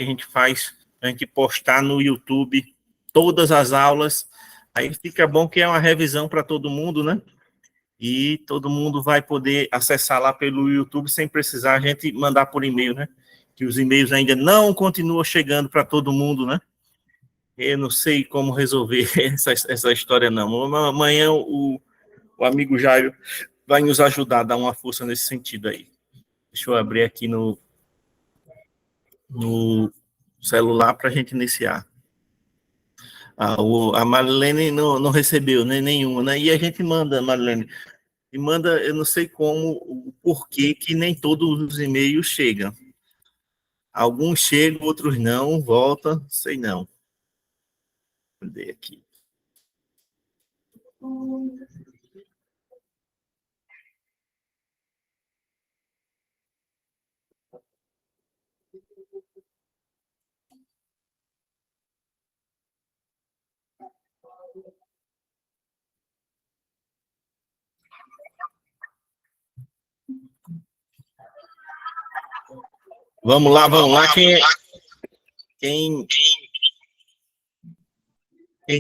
que a gente faz, a gente postar no YouTube todas as aulas, aí fica bom que é uma revisão para todo mundo, né? E todo mundo vai poder acessar lá pelo YouTube sem precisar a gente mandar por e-mail, né? Que os e-mails ainda não continuam chegando para todo mundo, né? Eu não sei como resolver essa história, não. Amanhã o amigo Jairo vai nos ajudar a dar uma força nesse sentido aí. Deixa eu abrir aqui no celular para a gente iniciar. A Marilene não recebeu nenhuma, né? E a gente manda, Marilene, e manda, eu não sei como, o porquê que nem todos os e-mails chegam. Alguns chegam, outros não, volta, sei não. Cadê aqui? Vamos lá. Quem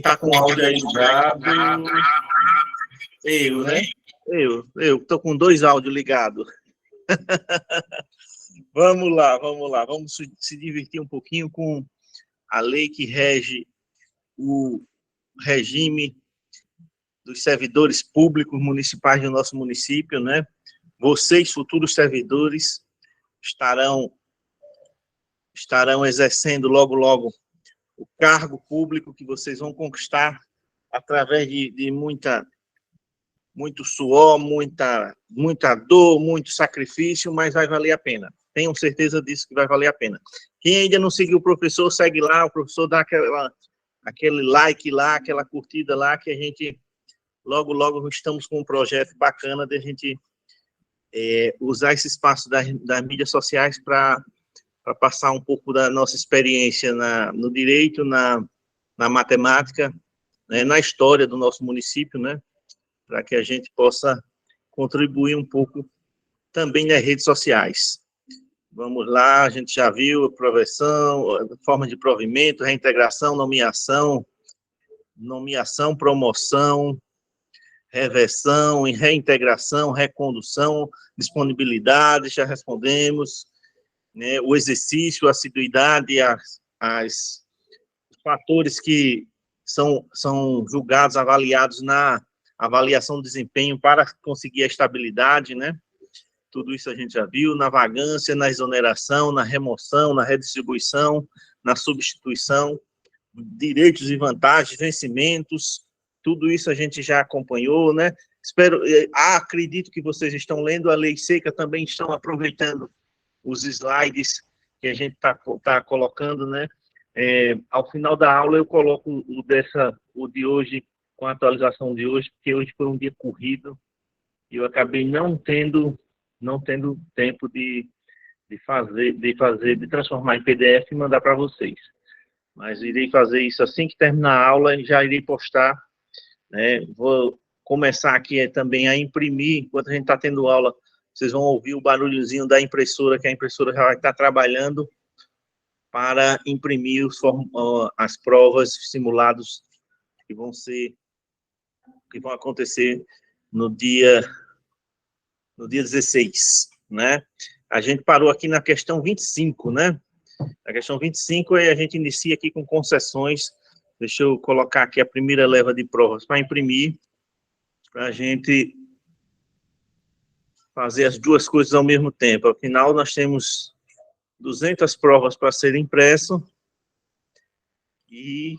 tá com o áudio aí ligado? Eu, né? Eu tô com 2 áudios ligados. Vamos lá. Vamos se divertir um pouquinho com a lei que rege o regime dos servidores públicos municipais do nosso município, né? Vocês, futuros servidores, estarão exercendo logo o cargo público que vocês vão conquistar através de muito suor, muita dor, muito sacrifício, mas vai valer a pena. Tenham certeza disso que vai valer a pena. Quem ainda não seguiu o professor, segue lá, o professor dá aquele like lá, aquela curtida lá, que a gente logo estamos com um projeto bacana de a gente usar esse espaço das mídias sociais para passar um pouco da nossa experiência no direito, na matemática, né, na história do nosso município, né, para que a gente possa contribuir um pouco também nas redes sociais. Vamos lá, a gente já viu a provação, forma de provimento, reintegração, nomeação, promoção, reversão, reintegração, recondução, disponibilidade, já respondemos, né, o exercício, a assiduidade, os fatores que são julgados, avaliados na avaliação do desempenho para conseguir a estabilidade, né? Tudo isso a gente já viu, na vagância, na exoneração, na remoção, na redistribuição, na substituição, direitos e vantagens, vencimentos, tudo isso a gente já acompanhou, né? Acredito que vocês estão lendo a lei seca, também estão aproveitando os slides que a gente tá colocando, né? Ao final da aula eu coloco o de hoje, com a atualização de hoje, porque hoje foi um dia corrido e eu acabei não tendo tempo de transformar em PDF e mandar para vocês. Mas irei fazer isso assim que terminar a aula e já irei postar, né? Vou começar aqui também a imprimir, enquanto a gente está tendo aula, vocês vão ouvir o barulhozinho da impressora, que a impressora já vai estar trabalhando para imprimir as provas, simulados que vão acontecer no dia 16, né? A gente parou aqui na questão 25, né? A questão 25 a gente inicia aqui com concessões. Deixa eu colocar aqui a primeira leva de provas para imprimir, para a gente fazer as duas coisas ao mesmo tempo. Afinal, nós temos 200 provas para serem impresso e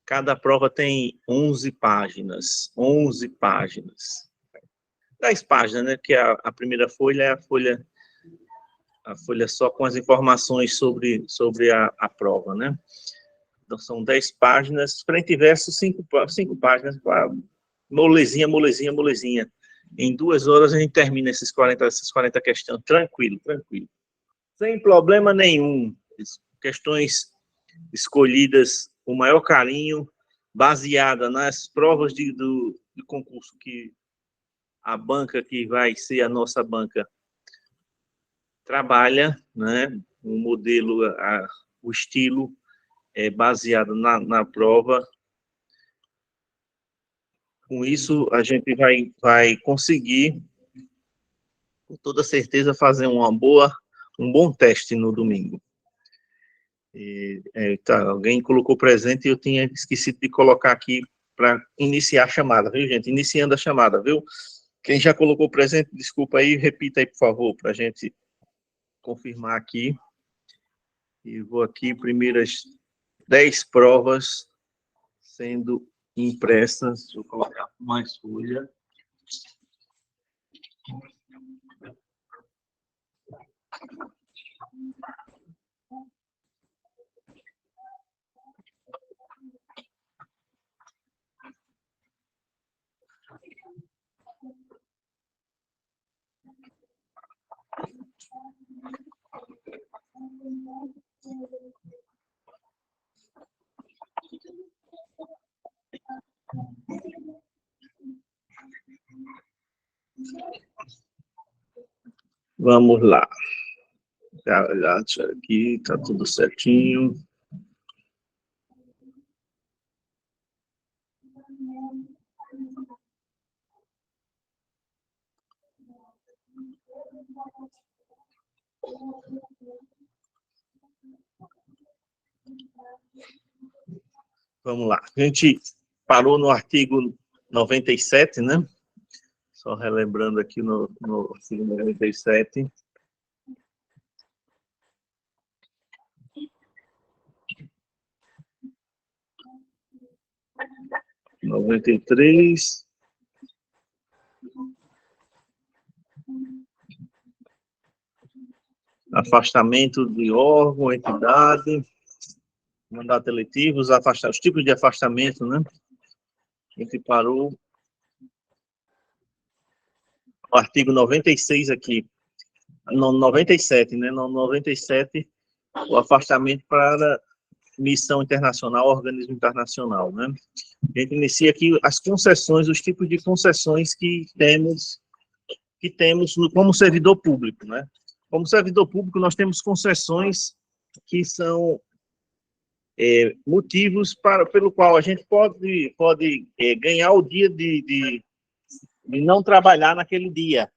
cada prova tem 11 páginas. 11 páginas. 10 páginas, né? Que a primeira folha é a folha só com as informações sobre a prova, né? Então, são 10 páginas, frente e verso, 5 páginas, molezinha. Em 2 horas a gente termina essas 40 questões, tranquilo. Sem problema nenhum. Questões escolhidas com o maior carinho, baseada nas provas do concurso que a banca que vai ser a nossa banca trabalha, né? o modelo, o estilo é baseado na prova. Com isso, a gente vai conseguir, com toda certeza, fazer um bom teste no domingo. Alguém colocou presente e eu tinha esquecido de colocar aqui para iniciar a chamada, viu, gente? Iniciando a chamada, viu? Quem já colocou presente, desculpa aí, repita aí, por favor, para a gente confirmar aqui. E vou aqui, primeiras 10 provas sendo impressas. Deixa eu colocar mais folha. Vamos lá. Já aqui, tá tudo certinho. Vamos lá. A gente parou no artigo 97, né? Só relembrando aqui no artigo 97. Noventa e três. Afastamento de órgão, entidade, mandato eletivo, os tipos de afastamento, né? A gente parou o artigo 96 aqui, no 97, né? No 97, o afastamento para missão internacional, organismo internacional, né? A gente inicia aqui as concessões, os tipos de concessões que temos como servidor público, né? Como servidor público, nós temos concessões que são motivos pelo qual a gente pode ganhar o dia de não trabalhar naquele dia,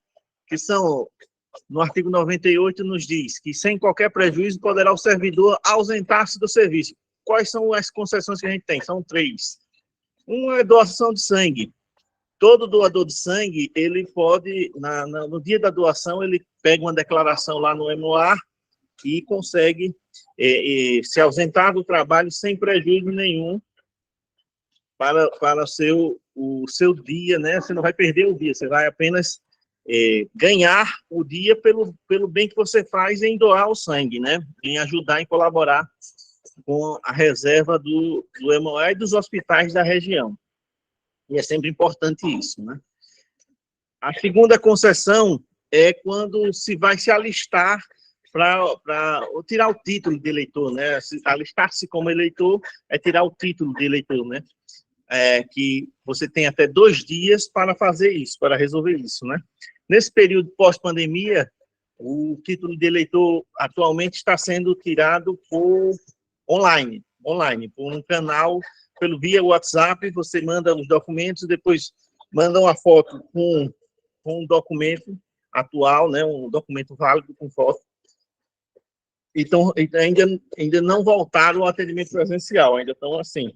que são, no artigo 98, nos diz que, sem qualquer prejuízo, poderá o servidor ausentar-se do serviço. Quais são as concessões que a gente tem? São 3. Uma é doação de sangue. Todo doador de sangue, ele pode, no dia da doação, ele pega uma declaração lá no MOA e consegue se ausentar do trabalho sem prejuízo nenhum para o seu dia, né? Você não vai perder o dia, você vai apenas ganhar o dia pelo bem que você faz em doar o sangue, né? Em ajudar, em colaborar com a reserva do MOA e dos hospitais da região. E é sempre importante isso, né? A segunda concessão é quando se vai se alistar para tirar o título de eleitor, né? Alistar-se como eleitor é tirar o título de eleitor, né? Que você tem até 2 dias para fazer isso, para resolver isso, né? Nesse período pós-pandemia, o título de eleitor atualmente está sendo tirado por online, por um canal, via WhatsApp, você manda os documentos, depois manda uma foto com um documento atual, né? Um documento válido com foto. Então, ainda não voltaram ao atendimento presencial, ainda estão assim.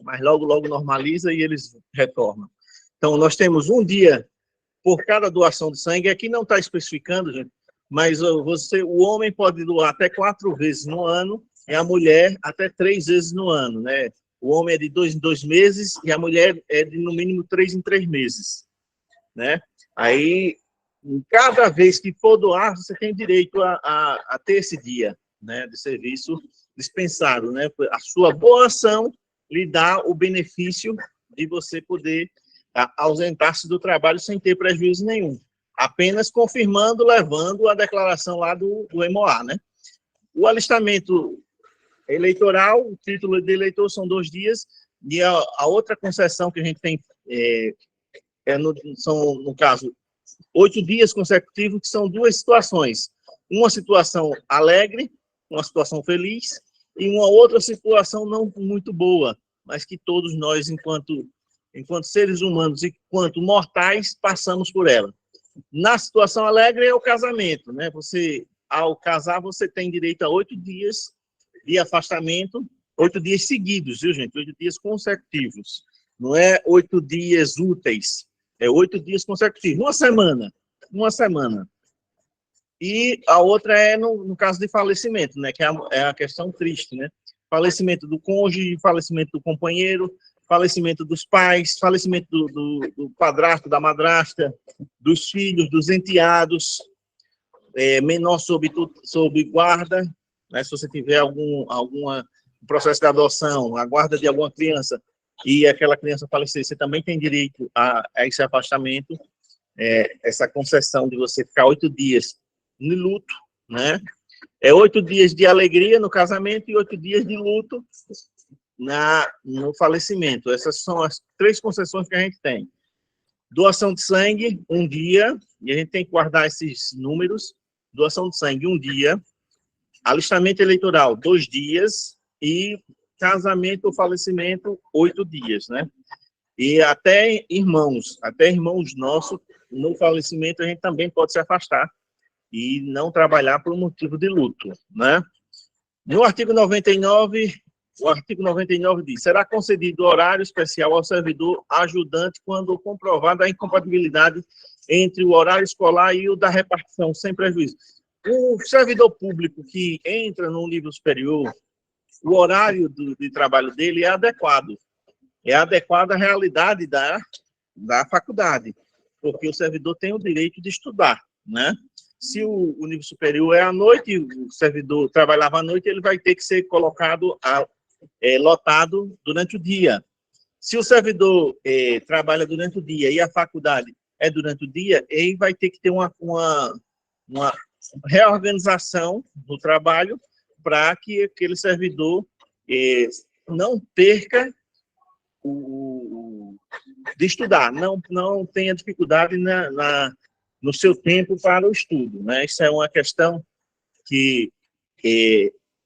Mas logo normaliza e eles retornam. Então, nós temos um dia por cada doação de sangue. Aqui não está especificando, gente, mas o homem pode doar até 4 vezes no ano e a mulher até 3 vezes no ano, né? O homem é de 2 em 2 meses e a mulher é de, no mínimo, 3 em 3 meses, né? Aí, cada vez que for doar, você tem direito a ter esse dia, né, de serviço dispensado, né? A sua boa ação lhe dá o benefício de você poder ausentar-se do trabalho sem ter prejuízo nenhum, apenas confirmando, levando a declaração lá do MOA, né? O alistamento eleitoral, o título de eleitor são 2 dias, e a outra concessão que a gente tem são, no caso, 8 dias consecutivos, que são 2 situações. uma situação alegre, uma situação feliz, e uma outra situação não muito boa, mas que todos nós, enquanto seres humanos, enquanto mortais, passamos por ela. Na situação alegre é o casamento, né? Você, ao casar, você tem direito a 8 dias de afastamento, 8 dias seguidos, viu, gente? 8 dias consecutivos. Não é 8 dias úteis, é 8 dias consecutivos. Uma semana. E a outra é no caso de falecimento, né? Que é a questão triste, né? Falecimento do cônjuge, falecimento do companheiro, falecimento dos pais, falecimento do padrasto, da madrasta, dos filhos, dos enteados, menor sob guarda, né? Se você tiver algum processo de adoção, a guarda de alguma criança, e aquela criança falecer, você também tem direito a esse afastamento, essa concessão de você ficar 8 dias no luto, né? 8 dias de alegria no casamento e 8 dias de luto no falecimento. Essas são as 3 concessões que a gente tem. Doação de sangue, 1 dia, e a gente tem que guardar esses números. Doação de sangue, 1 dia. Alistamento eleitoral, 2 dias. E casamento ou falecimento, 8 dias, né? E até irmãos nossos, no falecimento, a gente também pode se afastar e não trabalhar por motivo de luto, né? No artigo 99, o artigo 99 diz: será concedido horário especial ao servidor ajudante quando comprovada a incompatibilidade entre o horário escolar e o da repartição, sem prejuízo. O servidor público que entra no nível superior, o horário de trabalho dele é adequado à realidade da faculdade, porque o servidor tem o direito de estudar, né? Se o nível superior é à noite, o servidor trabalhava à noite, ele vai ter que ser colocado, lotado durante o dia. Se o servidor trabalha durante o dia e a faculdade é durante o dia, ele vai ter que ter uma reorganização do trabalho para que aquele servidor não perca de estudar, não tenha dificuldade no seu tempo para o estudo, né? Isso é uma questão que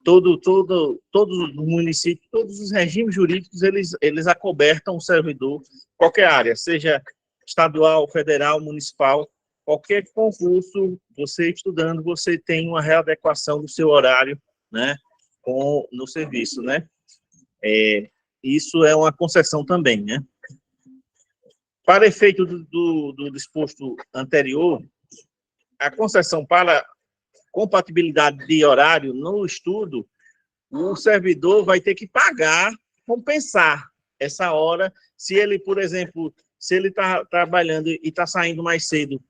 todos os municípios, todos os regimes jurídicos, eles acobertam o servidor, qualquer área, seja estadual, federal, municipal, qualquer concurso, você estudando, você tem uma readequação do seu horário, né, no serviço, né? Isso é uma concessão também, né? Para efeito do disposto anterior, a concessão para compatibilidade de horário no estudo, o servidor vai ter que compensar essa hora, se ele, por exemplo, se ele está trabalhando e está saindo mais cedo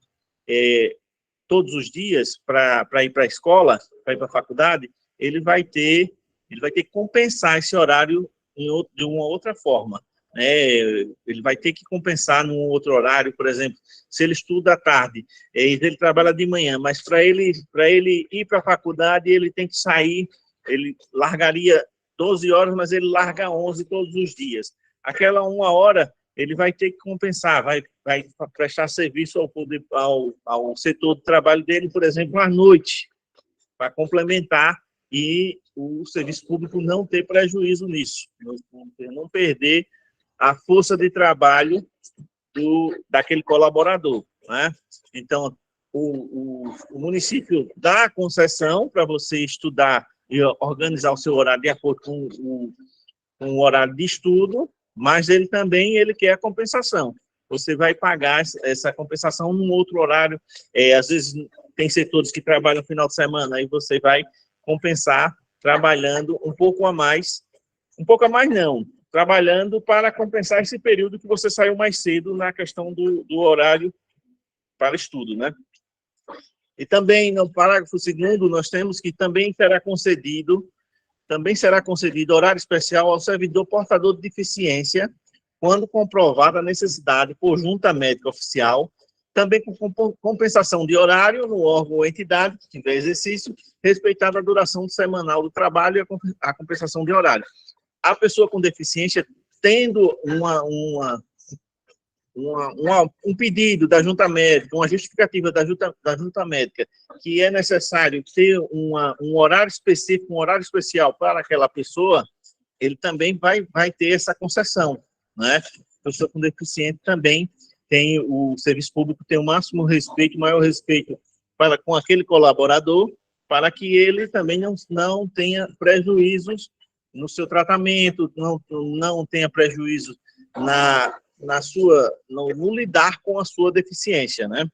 todos os dias para ir para a escola, para ir para a faculdade, ele vai ter que compensar esse horário de uma outra forma. Ele vai ter que compensar num outro horário, por exemplo, se ele estuda à tarde, ele trabalha de manhã, mas para ele ir para a faculdade, ele tem que sair, ele largaria 12 horas, mas ele larga 11 todos os dias. Aquela 1 hora, ele vai ter que compensar, vai prestar serviço ao setor do trabalho dele, por exemplo, à noite, para complementar e o serviço público não ter prejuízo nisso, não perder a força de trabalho daquele colaborador, né? Então, o município dá a concessão para você estudar e organizar o seu horário de acordo com o horário de estudo, mas ele quer a compensação. Você vai pagar essa compensação num outro horário. Às vezes, tem setores que trabalham no final de semana, aí você vai compensar trabalhando um pouco a mais não, trabalhando para compensar esse período que você saiu mais cedo na questão do horário para estudo, né? E também, no parágrafo 2º, nós temos que também será concedido horário especial ao servidor portador de deficiência, quando comprovada a necessidade por junta médica oficial, também com compensação de horário no órgão ou entidade que tiver exercício, respeitada a duração semanal do trabalho e a compensação de horário. A pessoa com deficiência, tendo um pedido da junta médica, uma justificativa da junta médica, que é necessário ter um horário específico, um horário especial para aquela pessoa, ele também vai ter essa concessão, né? A pessoa com deficiente também tem, o serviço público tem o máximo respeito, o maior respeito para com aquele colaborador, para que ele também não tenha prejuízos no seu tratamento, não tenha prejuízo no lidar com a sua deficiência, né?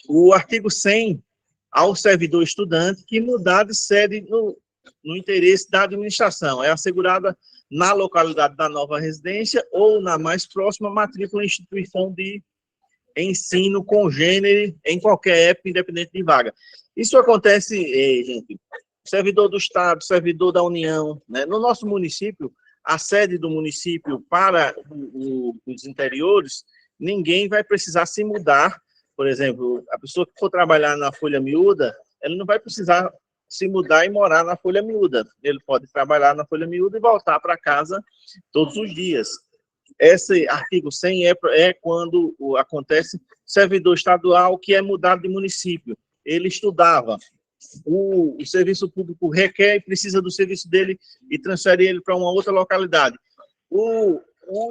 O artigo 100, ao servidor estudante que mudar de sede no interesse da administração, é assegurada na localidade da nova residência ou na mais próxima matrícula em instituição de ensino congênere em qualquer época, independente de vaga. Isso acontece, gente, servidor do Estado, servidor da União, né? No nosso município, a sede do município para os interiores, ninguém vai precisar se mudar. Por exemplo, a pessoa que for trabalhar na Folha Miúda, ela não vai precisar se mudar e morar na Folha Miúda. Ele pode trabalhar na Folha Miúda e voltar para casa todos os dias. Esse artigo 100 é quando acontece servidor estadual que é mudado de município. Ele estudava, o serviço público requer e precisa do serviço dele e transfere ele para uma outra localidade. O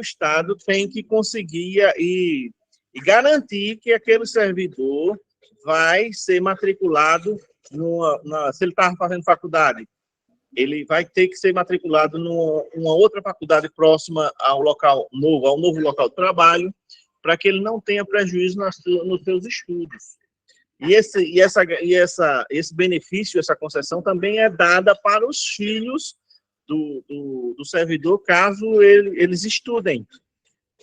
Estado tem que conseguir e garantir que aquele servidor vai ser matriculado se ele estava fazendo faculdade, ele vai ter que ser matriculado numa outra faculdade próxima ao local novo, ao novo local de trabalho, para que ele não tenha prejuízo nos seus estudos. E esse benefício, essa concessão também é dada para os filhos do servidor, caso eles estudem.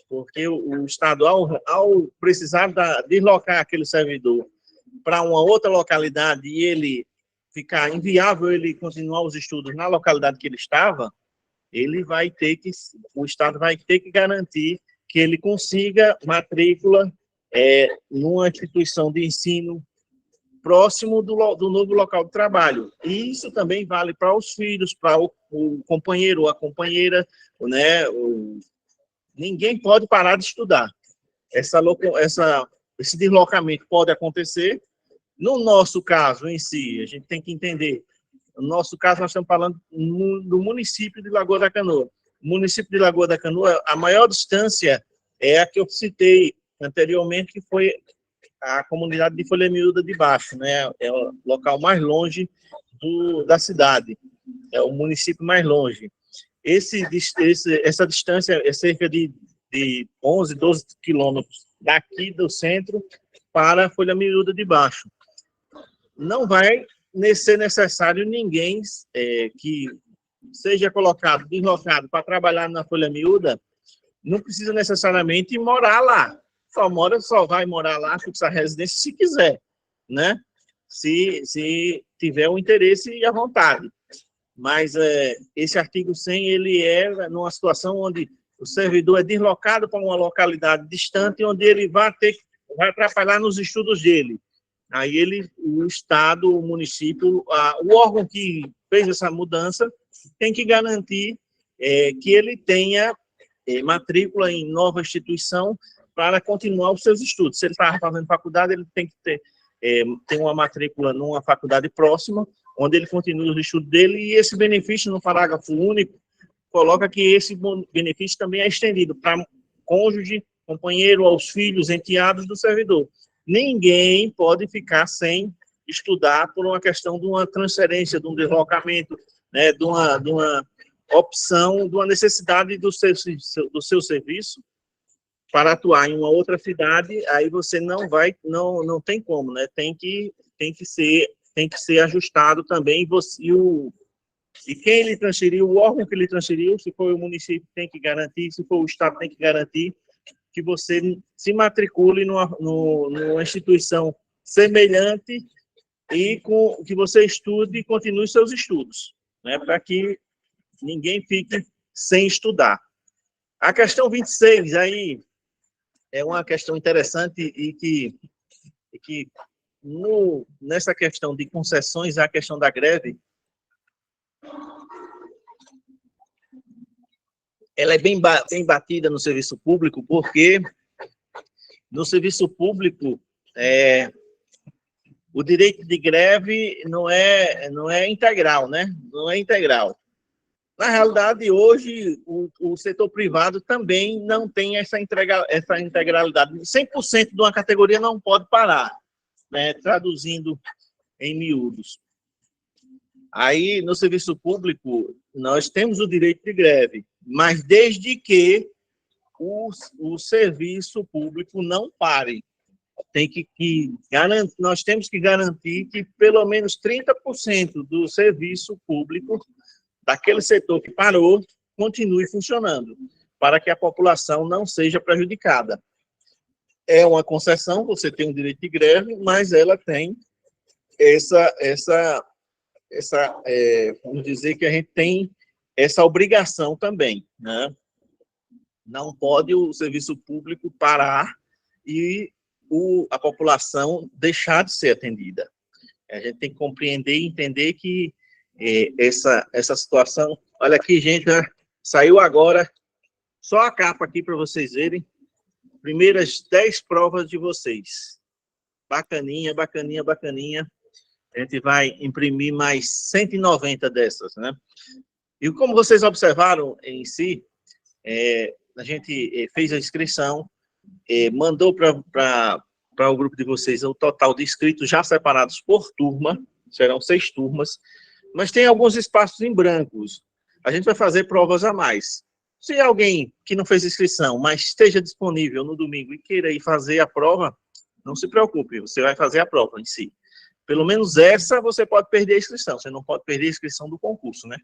Porque o Estado, ao precisar deslocar aquele servidor para uma outra localidade e ele ficar inviável ele continuar os estudos na localidade que ele estava, o Estado vai ter que garantir que ele consiga matrícula numa instituição de ensino próximo do novo local de trabalho. E isso também vale para os filhos, para o companheiro ou a companheira, né? Ninguém pode parar de estudar. Esse deslocamento pode acontecer. No nosso caso em si, a gente tem que entender, no nosso caso nós estamos falando do município de Lagoa da Canoa. O município de Lagoa da Canoa, a maior distância é a que eu citei anteriormente, que foi a comunidade de Folha Miúda de Baixo, né? É o local mais longe da cidade, é o município mais longe. Essa distância é cerca de 11, 12 quilômetros daqui do centro para a Folha Miúda de Baixo. Não vai ser necessário ninguém que seja deslocado para trabalhar na Folha Miúda, não precisa necessariamente morar lá. Só vai morar lá, fixar residência, se quiser, né? Se tiver o interesse e a vontade. Mas esse artigo 100, ele é numa situação onde o servidor é deslocado para uma localidade distante, onde ele vai atrapalhar nos estudos dele. Aí o Estado, o município, o órgão que fez essa mudança tem que garantir que ele tenha matrícula em nova instituição para continuar os seus estudos. Se ele está fazendo faculdade, ele tem que ter uma matrícula numa faculdade próxima, onde ele continue os estudos dele, e esse benefício, no parágrafo único, coloca que esse benefício também é estendido para cônjuge, companheiro, aos filhos, enteados do servidor. Ninguém pode ficar sem estudar por uma questão de uma transferência, de um deslocamento, né, de uma opção, de uma necessidade do seu serviço para atuar em uma outra cidade. Aí você não tem como, né? Tem que ser ajustado também. E quem lhe transferiu, o órgão que lhe transferiu, se for o município, tem que garantir, se for o Estado, tem que garantir que você se matricule numa instituição semelhante e que você estude e continue seus estudos, né, para que ninguém fique sem estudar. A questão 26 aí é uma questão interessante e que nessa questão de concessões, a questão da greve, ela é bem batida no serviço público, porque no serviço público, o direito de greve não é integral, né? Não é integral. Na realidade, hoje, o setor privado também não tem essa integralidade. 100% de uma categoria não pode parar, né? Traduzindo em miúdos. Aí, no serviço público, nós temos o direito de greve, mas desde que o serviço público não pare. Nós temos que garantir que pelo menos 30% do serviço público daquele setor que parou, continue funcionando, para que a população não seja prejudicada. É uma concessão, você tem um direito de greve, mas ela tem vamos dizer que a gente tem essa obrigação também, né? Não pode o serviço público parar e a população deixar de ser atendida. A gente tem que compreender e entender que essa situação... Olha aqui, gente, né? Saiu agora, só a capa aqui para vocês verem, primeiras 10 provas de vocês. Bacaninha, bacaninha, bacaninha. A gente vai imprimir mais 190 dessas, né? E como vocês observaram em si, a gente fez a inscrição, mandou para o grupo de vocês o total de inscritos já separados por turma, serão 6 turmas, mas tem alguns espaços em brancos. A gente vai fazer provas a mais. Se alguém que não fez inscrição, mas esteja disponível no domingo e queira ir fazer a prova, não se preocupe, você vai fazer a prova em si. Pelo menos essa você pode perder a inscrição, você não pode perder a inscrição do concurso, né?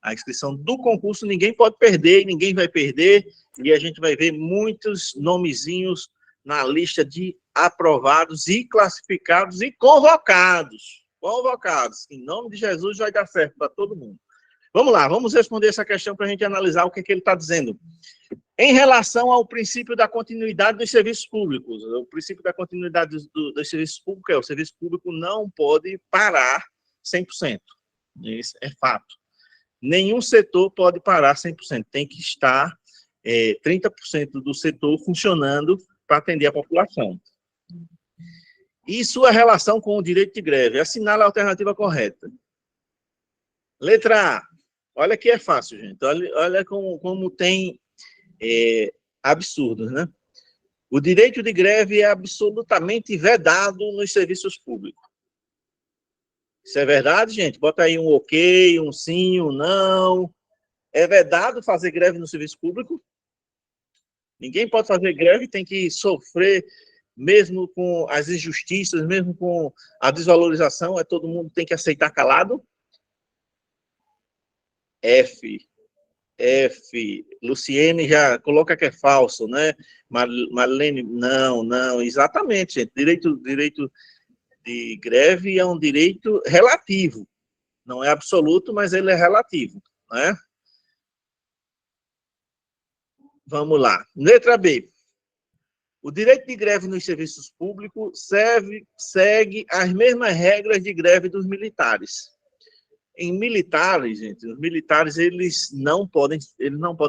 A inscrição do concurso ninguém pode perder, ninguém vai perder, e a gente vai ver muitos nomezinhos na lista de aprovados e classificados e convocados. Convocados. Em nome de Jesus vai dar certo para todo mundo. Vamos lá, vamos responder essa questão para a gente analisar o que ele está dizendo. Em relação ao princípio da continuidade dos serviços públicos, o princípio da continuidade dos serviços públicos o serviço público não pode parar 100%. Isso é fato. Nenhum setor pode parar 100%. Tem que estar 30% do setor funcionando para atender a população. E sua relação com o direito de greve? Assinale a alternativa correta. Letra A. Olha que é fácil, gente. Olha como tem absurdos, né? O direito de greve é absolutamente vedado nos serviços públicos. Isso é verdade, gente? Bota aí um ok, um sim, um não. É vedado fazer greve no serviço público? Ninguém pode fazer greve, tem que sofrer, mesmo com as injustiças, mesmo com a desvalorização, todo mundo tem que aceitar calado? F. Luciene já coloca que é falso, né? Marlene, não, exatamente, gente. Direito de greve é um direito relativo. Não é absoluto, mas ele é relativo, né? Vamos lá. Letra B. O direito de greve nos serviços públicos segue as mesmas regras de greve dos militares. Em militares, gente, os militares, eles não podem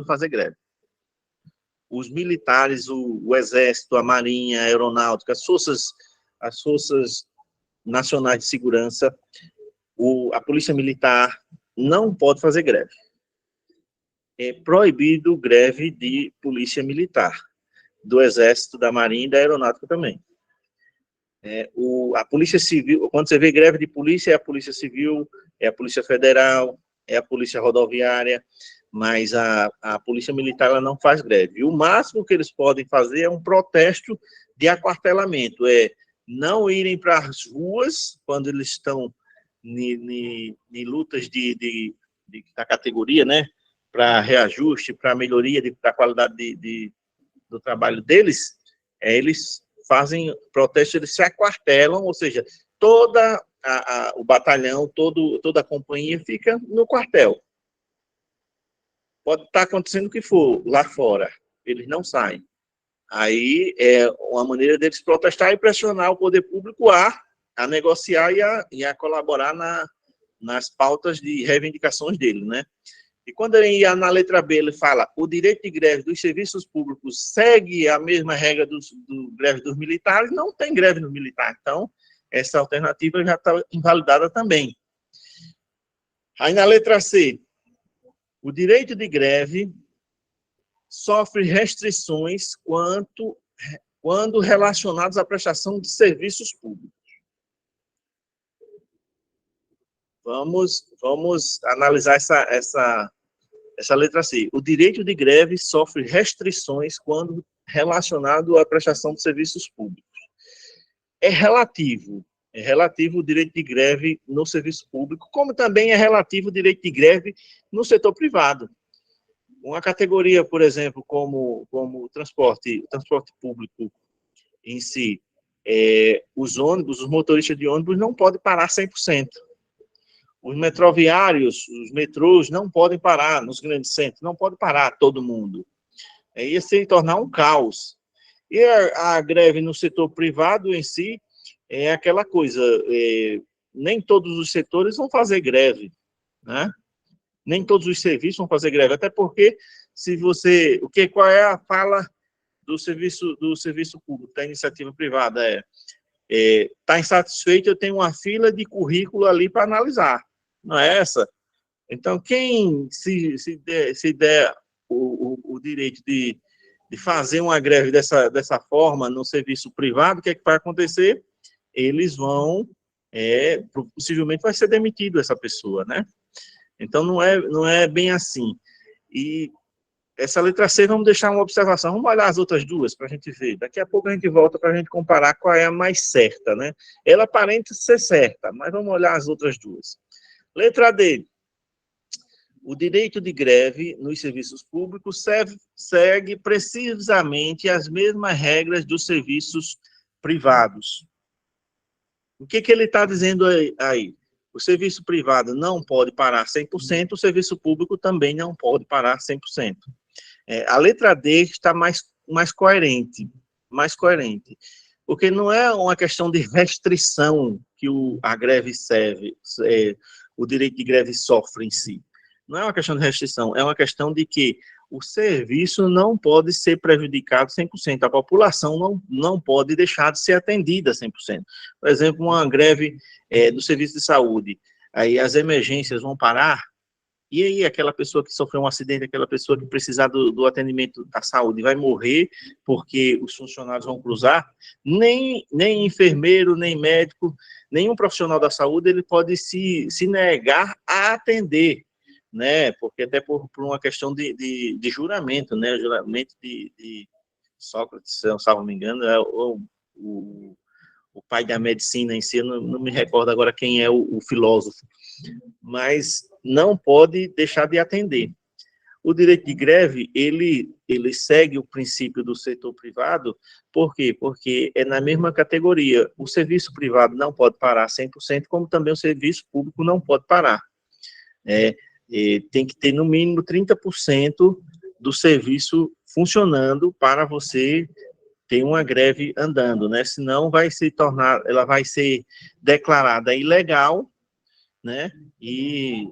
fazer greve. Os militares, o Exército, a Marinha, a Aeronáutica, as forças nacionais de segurança, a Polícia Militar não pode fazer greve. É proibido greve de Polícia Militar, do Exército, da Marinha e da Aeronáutica também. A Polícia Civil, quando você vê greve de polícia, é a Polícia Civil, é a Polícia Federal, é a Polícia Rodoviária, mas a Polícia Militar ela não faz greve. E o máximo que eles podem fazer é um protesto de aquartelamento, não irem para as ruas quando eles estão em lutas da categoria, né, para reajuste, para melhoria da qualidade do trabalho deles, eles fazem protesto, eles se aquartelam, ou seja, o batalhão, toda a companhia fica no quartel. Pode estar acontecendo o que for lá fora, eles não saem. Aí é uma maneira deles protestar e pressionar o poder público a negociar e a colaborar nas pautas de reivindicações dele, né? E quando ele ia na letra B, ele fala, o direito de greve dos serviços públicos segue a mesma regra do greve dos militares, não tem greve no militar. Então, essa alternativa já está invalidada também. Aí na letra C, o direito de greve sofre restrições quando relacionados à prestação de serviços públicos. Vamos analisar essa letra C. O direito de greve sofre restrições quando relacionado à prestação de serviços públicos. É relativo o direito de greve no serviço público, como também é relativo o direito de greve no setor privado. Uma categoria, por exemplo, como o transporte público em si, os motoristas de ônibus não podem parar 100%. Os metroviários, os metrôs não podem parar nos grandes centros, não pode parar todo mundo. Ia se tornar um caos. E a greve no setor privado em si é aquela coisa, nem todos os setores vão fazer greve, né? Nem todos os serviços vão fazer greve, até porque qual é a fala do serviço público, da iniciativa privada? Está insatisfeito, eu tenho uma fila de currículo ali para analisar, não é essa? Então, quem se der o direito de fazer uma greve dessa forma no serviço privado, o que é que vai acontecer? Eles vão, possivelmente vai ser demitido essa pessoa, né? Então, não é bem assim. E essa letra C, vamos deixar uma observação. Vamos olhar as outras duas para a gente ver. Daqui a pouco a gente volta para a gente comparar qual é a mais certa, né? Ela aparenta ser certa, mas vamos olhar as outras duas. Letra D. O direito de greve nos serviços públicos segue precisamente as mesmas regras dos serviços privados. O que ele está dizendo aí? O serviço privado não pode parar 100%, o serviço público também não pode parar 100%. A letra D está mais coerente, porque não é uma questão de restrição que a greve o direito de greve sofre em si. Não é uma questão de restrição, é uma questão de que o serviço não pode ser prejudicado 100%, a população não pode deixar de ser atendida 100%. Por exemplo, uma greve do serviço de saúde, aí as emergências vão parar, e aí aquela pessoa que sofreu um acidente, aquela pessoa que precisar do atendimento da saúde vai morrer porque os funcionários vão cruzar, nem enfermeiro, nem médico, nenhum profissional da saúde, ele pode se negar a atender, né? Porque até por uma questão de juramento, né? Juramento de Sócrates, se eu não me engano, o pai da medicina em si, eu não me recordo agora quem é o filósofo, mas não pode deixar de atender. O direito de greve, ele segue o princípio do setor privado, por quê? Porque é na mesma categoria. O serviço privado não pode parar 100%, como também o serviço público não pode parar. Tem que ter no mínimo 30% do serviço funcionando para você ter uma greve andando, né? Senão ela vai ser declarada ilegal, né? E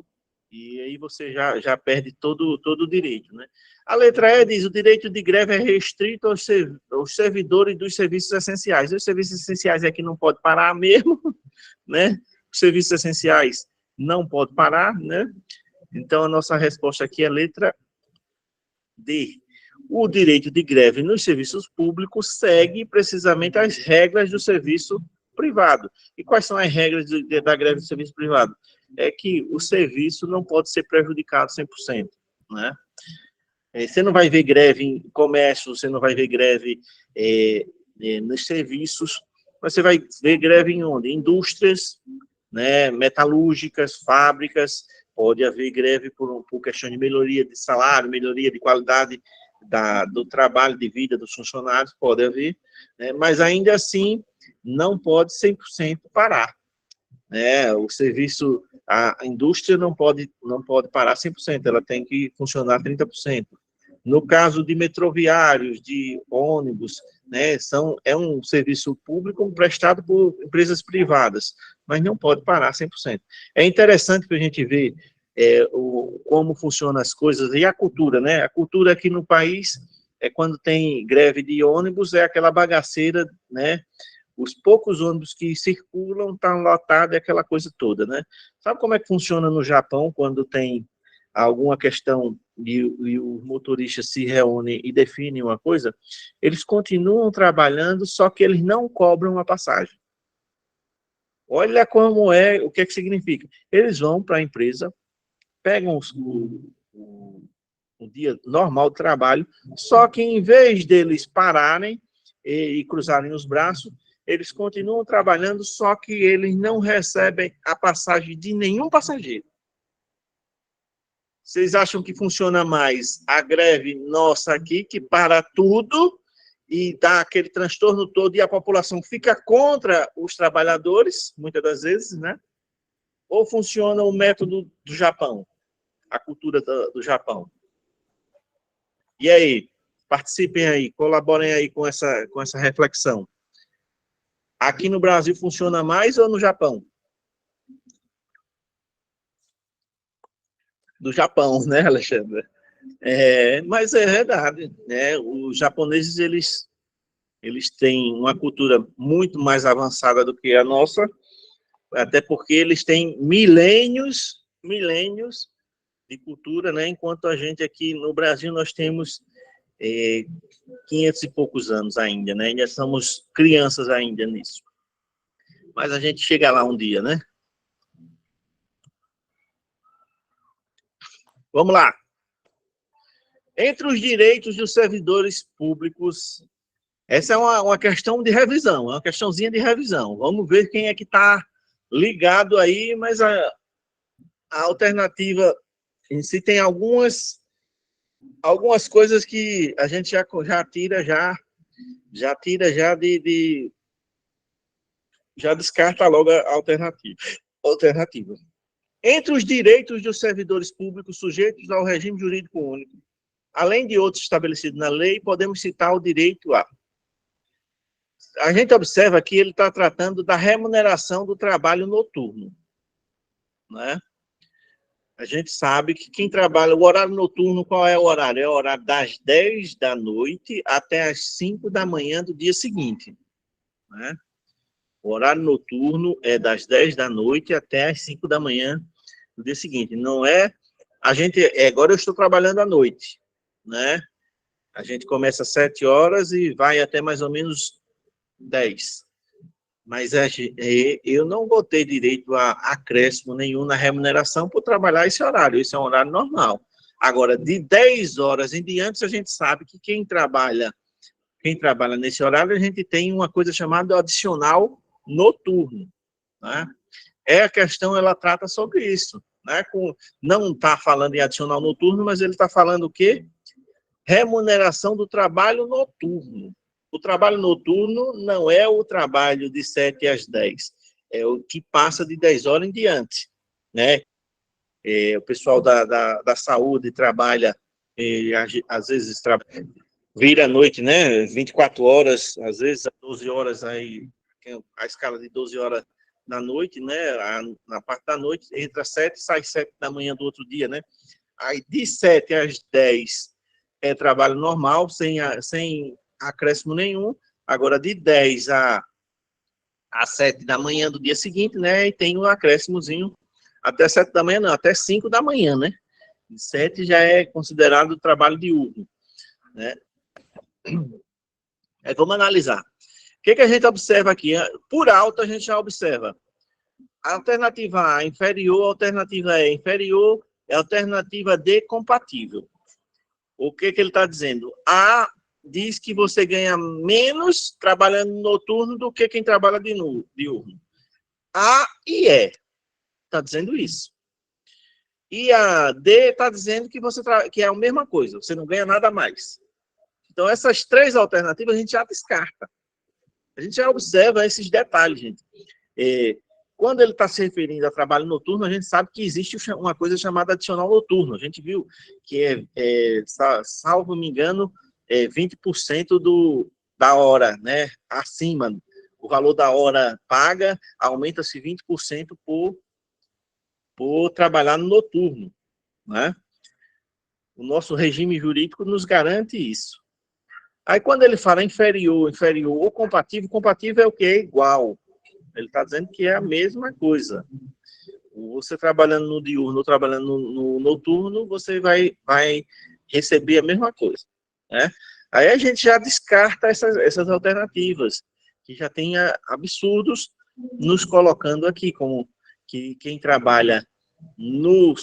aí você já perde todo o direito, né? A letra E diz, o direito de greve é restrito aos servidores dos serviços essenciais. Os serviços essenciais é que não pode parar mesmo, né? Os serviços essenciais não pode parar, né? Então, a nossa resposta aqui é a letra D. O direito de greve nos serviços públicos segue precisamente as regras do serviço privado. E quais são as regras da greve do serviço privado? É que o serviço não pode ser prejudicado 100%, né? Você não vai ver greve em comércio, você não vai ver greve nos serviços, mas você vai ver greve em onde? Indústrias, né, metalúrgicas, fábricas, pode haver greve por questão de melhoria de salário, melhoria de qualidade do trabalho de vida dos funcionários, pode haver, né, mas ainda assim não pode 100% parar. O serviço, a indústria não pode parar 100%, ela tem que funcionar 30%. No caso de metroviários, de ônibus, né, é um serviço público prestado por empresas privadas, mas não pode parar 100%. É interessante que a gente vê como funcionam as coisas, e a cultura, né? A cultura aqui no país quando tem greve de ônibus, é aquela bagaceira, né? Os poucos ônibus que circulam estão lotados, é aquela coisa toda, né? Sabe como é que funciona no Japão quando tem alguma questão e os motoristas se reúnem e definem uma coisa? Eles continuam trabalhando, só que eles não cobram a passagem. Olha como o que significa. Eles vão para a empresa, pegam um dia normal de trabalho, só que em vez deles pararem e cruzarem os braços, eles continuam trabalhando, só que eles não recebem a passagem de nenhum passageiro. Vocês acham que funciona mais a greve nossa aqui, que para tudo e dá aquele transtorno todo e a população fica contra os trabalhadores, muitas das vezes, né? Ou funciona o método do Japão, a cultura do Japão? E aí, participem aí, colaborem aí com essa reflexão. Aqui no Brasil funciona mais ou no Japão? Do Japão, né, Alexandre? Mas é verdade, né? Os japoneses, eles têm uma cultura muito mais avançada do que a nossa, até porque eles têm milênios de cultura, né? Enquanto a gente aqui no Brasil, nós temos 500 e poucos anos ainda, né? Ainda somos crianças ainda nisso. Mas a gente chega lá um dia, né? Vamos lá. Entre os direitos dos servidores públicos, essa é uma questão de revisão, uma questãozinha de revisão. Vamos ver quem é que está ligado aí, mas a alternativa em si tem algumas coisas que a gente já tira já descarta logo a alternativa. Entre os direitos dos servidores públicos sujeitos ao regime jurídico único, além de outros estabelecidos na lei, podemos citar o direito a gente observa que ele está tratando da remuneração do trabalho noturno, né? A gente sabe que quem trabalha, o horário noturno, qual é o horário? É o horário das 10 da noite até as 5 da manhã do dia seguinte, né? O horário noturno é das 10 da noite até as 5 da manhã do dia seguinte. Não é... agora eu estou trabalhando à noite, né? A gente começa às 7 horas e vai até mais ou menos 10. Mas eu não vou ter direito a acréscimo nenhum na remuneração por trabalhar esse horário. Isso é um horário normal. Agora, de 10 horas em diante, a gente sabe que quem trabalha nesse horário, a gente tem uma coisa chamada adicional noturno, né? A questão, ela trata sobre isso, né? Não está falando em adicional noturno, mas ele está falando o quê? Remuneração do trabalho noturno. O trabalho noturno não é o trabalho de 7 às 10, é o que passa de 10 horas em diante, né? O pessoal da saúde trabalha, às vezes vira à noite, né? 24 horas, às vezes 12 horas, aí, a escala de 12 horas da noite, né? Na parte da noite, entra 7, sai 7 da manhã do outro dia, né? Aí de 7 às 10 é trabalho normal, sem acréscimo nenhum. Agora, de 10 às 7 da manhã do dia seguinte, né? E tem um acréscimozinho até 7 da manhã, não, até 5 da manhã, né? 7 já é considerado trabalho diurno, né? Vamos analisar. O que a gente observa aqui? Por alto, a gente já observa. A alternativa A inferior, a alternativa E inferior, é a alternativa D compatível. O que ele está dizendo? A diz que você ganha menos trabalhando noturno do que quem trabalha diurno. A e E está dizendo isso. E a D está dizendo que que é a mesma coisa, você não ganha nada mais. Então, essas três alternativas a gente já descarta. A gente já observa esses detalhes, gente. Quando ele está se referindo a trabalho noturno, a gente sabe que existe uma coisa chamada adicional noturno. A gente viu que salvo me engano, 20% da hora, né? Acima. O valor da hora paga aumenta-se 20% por por trabalhar no noturno, né? O nosso regime jurídico nos garante isso. Aí, quando ele fala inferior, inferior ou compatível, compatível é o quê? Igual. Ele está dizendo que é a mesma coisa. Você trabalhando no diurno ou trabalhando no noturno, você vai receber a mesma coisa, né? Aí a gente já descarta essas alternativas, que já tem absurdos nos colocando aqui, como que quem trabalha no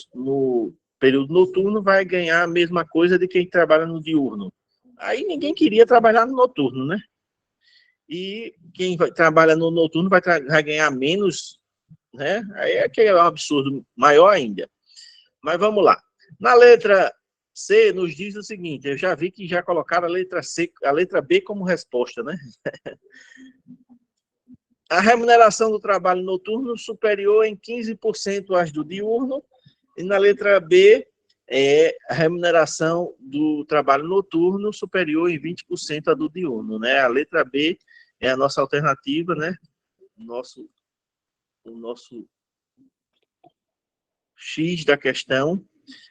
período noturno vai ganhar a mesma coisa de quem trabalha no diurno. Aí ninguém queria trabalhar no noturno, né? E quem trabalha no noturno vai ganhar menos, né? Aí é que é um absurdo maior ainda. Mas vamos lá. Na letra C, nos diz o seguinte, eu já vi que já colocaram a letra C, a letra B como resposta, né? A remuneração do trabalho noturno superior em 15% às do diurno, e na letra B, a remuneração do trabalho noturno superior em 20% à do diurno, né? A letra B é a nossa alternativa, né? O nosso X da questão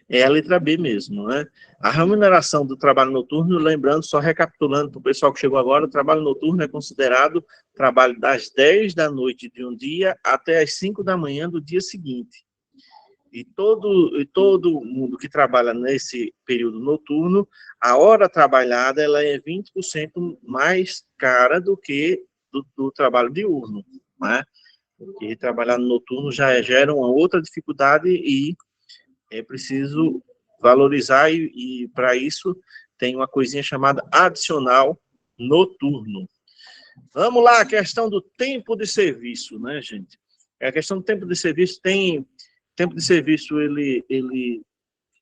é a letra B mesmo, né? A remuneração do trabalho noturno, lembrando, só recapitulando para o pessoal que chegou agora, o trabalho noturno é considerado trabalho das 10 da noite de um dia até as 5 da manhã do dia seguinte. E todo mundo que trabalha nesse período noturno, a hora trabalhada ela é 20% mais cara do que do trabalho diurno, né? Porque trabalhar no noturno já gera uma outra dificuldade e é preciso valorizar e para isso tem uma coisinha chamada adicional noturno. Vamos lá, a questão do tempo de serviço, né, gente? A questão do tempo de serviço tempo de serviço, ele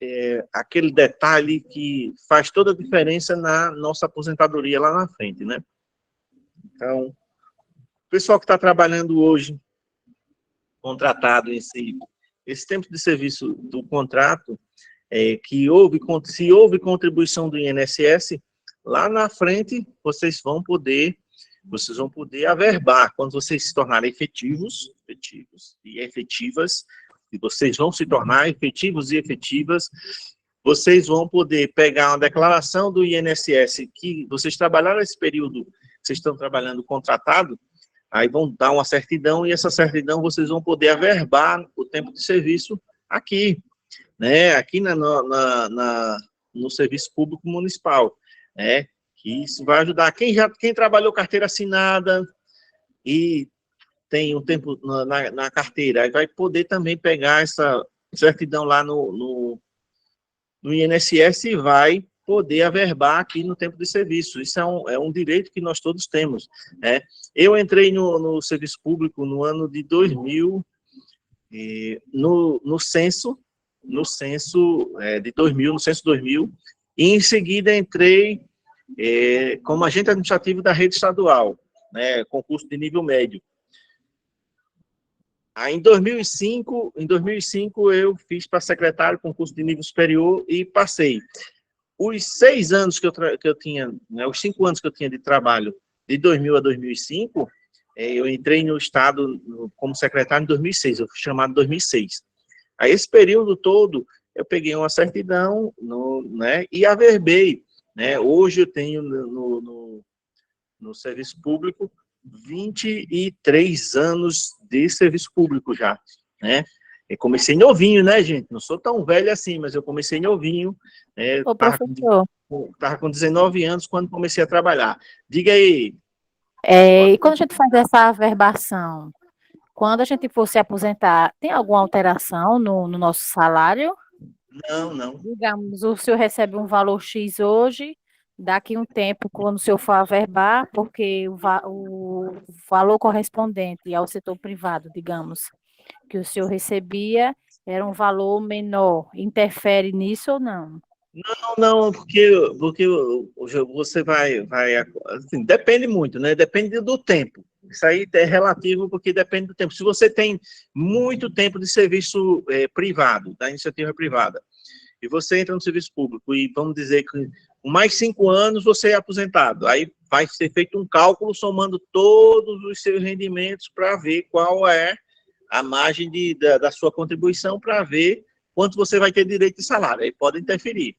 é aquele detalhe que faz toda a diferença na nossa aposentadoria lá na frente, né? Então, o pessoal que está trabalhando hoje, contratado esse tempo de serviço do contrato, se houve contribuição do INSS, lá na frente vocês vão poder averbar, quando vocês se tornarem efetivos e efetivas, e vocês vão se tornar efetivos e efetivas, vocês vão poder pegar uma declaração do INSS que vocês trabalharam esse período, vocês estão trabalhando contratado, aí vão dar uma certidão, e essa certidão vocês vão poder averbar o tempo de serviço aqui, né? Aqui no Serviço Público Municipal, né? Que isso vai ajudar. Quem trabalhou carteira assinada e tem um tempo na carteira, aí vai poder também pegar essa certidão lá no INSS e vai poder averbar aqui no tempo de serviço. Isso é um direito que nós todos temos, né? Eu entrei no serviço público no ano de 2000, no censo de 2000, no censo 2000, e em seguida entrei como agente administrativo da rede estadual, né, concurso de nível médio. Aí, em 2005 eu fiz para secretário, concurso de nível superior, e passei. Os 6 anos que eu tinha, né, os 5 anos que eu tinha de trabalho, de 2000 a 2005, eu entrei no Estado como secretário em 2006, eu fui chamado em 2006. Aí, esse período todo, eu peguei uma certidão, né, e averbei, né? Hoje eu tenho no serviço público 23 anos de serviço público já, né? Eu comecei novinho, né, gente? Não sou tão velho assim, mas eu comecei novinho. Ô, professor. Estava com 19 anos quando comecei a trabalhar. Diga aí. E quando a gente faz essa averbação, quando a gente for se aposentar, tem alguma alteração no nosso salário? Não. Digamos, o senhor recebe um valor X hoje, daqui um tempo, quando o senhor for averbar, porque o valor correspondente ao setor privado, digamos, que o senhor recebia, era um valor menor. Interfere nisso ou não? Não, porque você assim, depende muito, né? Depende do tempo. Isso aí é relativo porque depende do tempo. Se você tem muito tempo de serviço privado, da iniciativa privada, e você entra no serviço público e vamos dizer que com mais 5 anos você é aposentado, aí vai ser feito um cálculo somando todos os seus rendimentos para ver qual é a margem da sua contribuição para ver quanto você vai ter direito de salário. Aí pode interferir.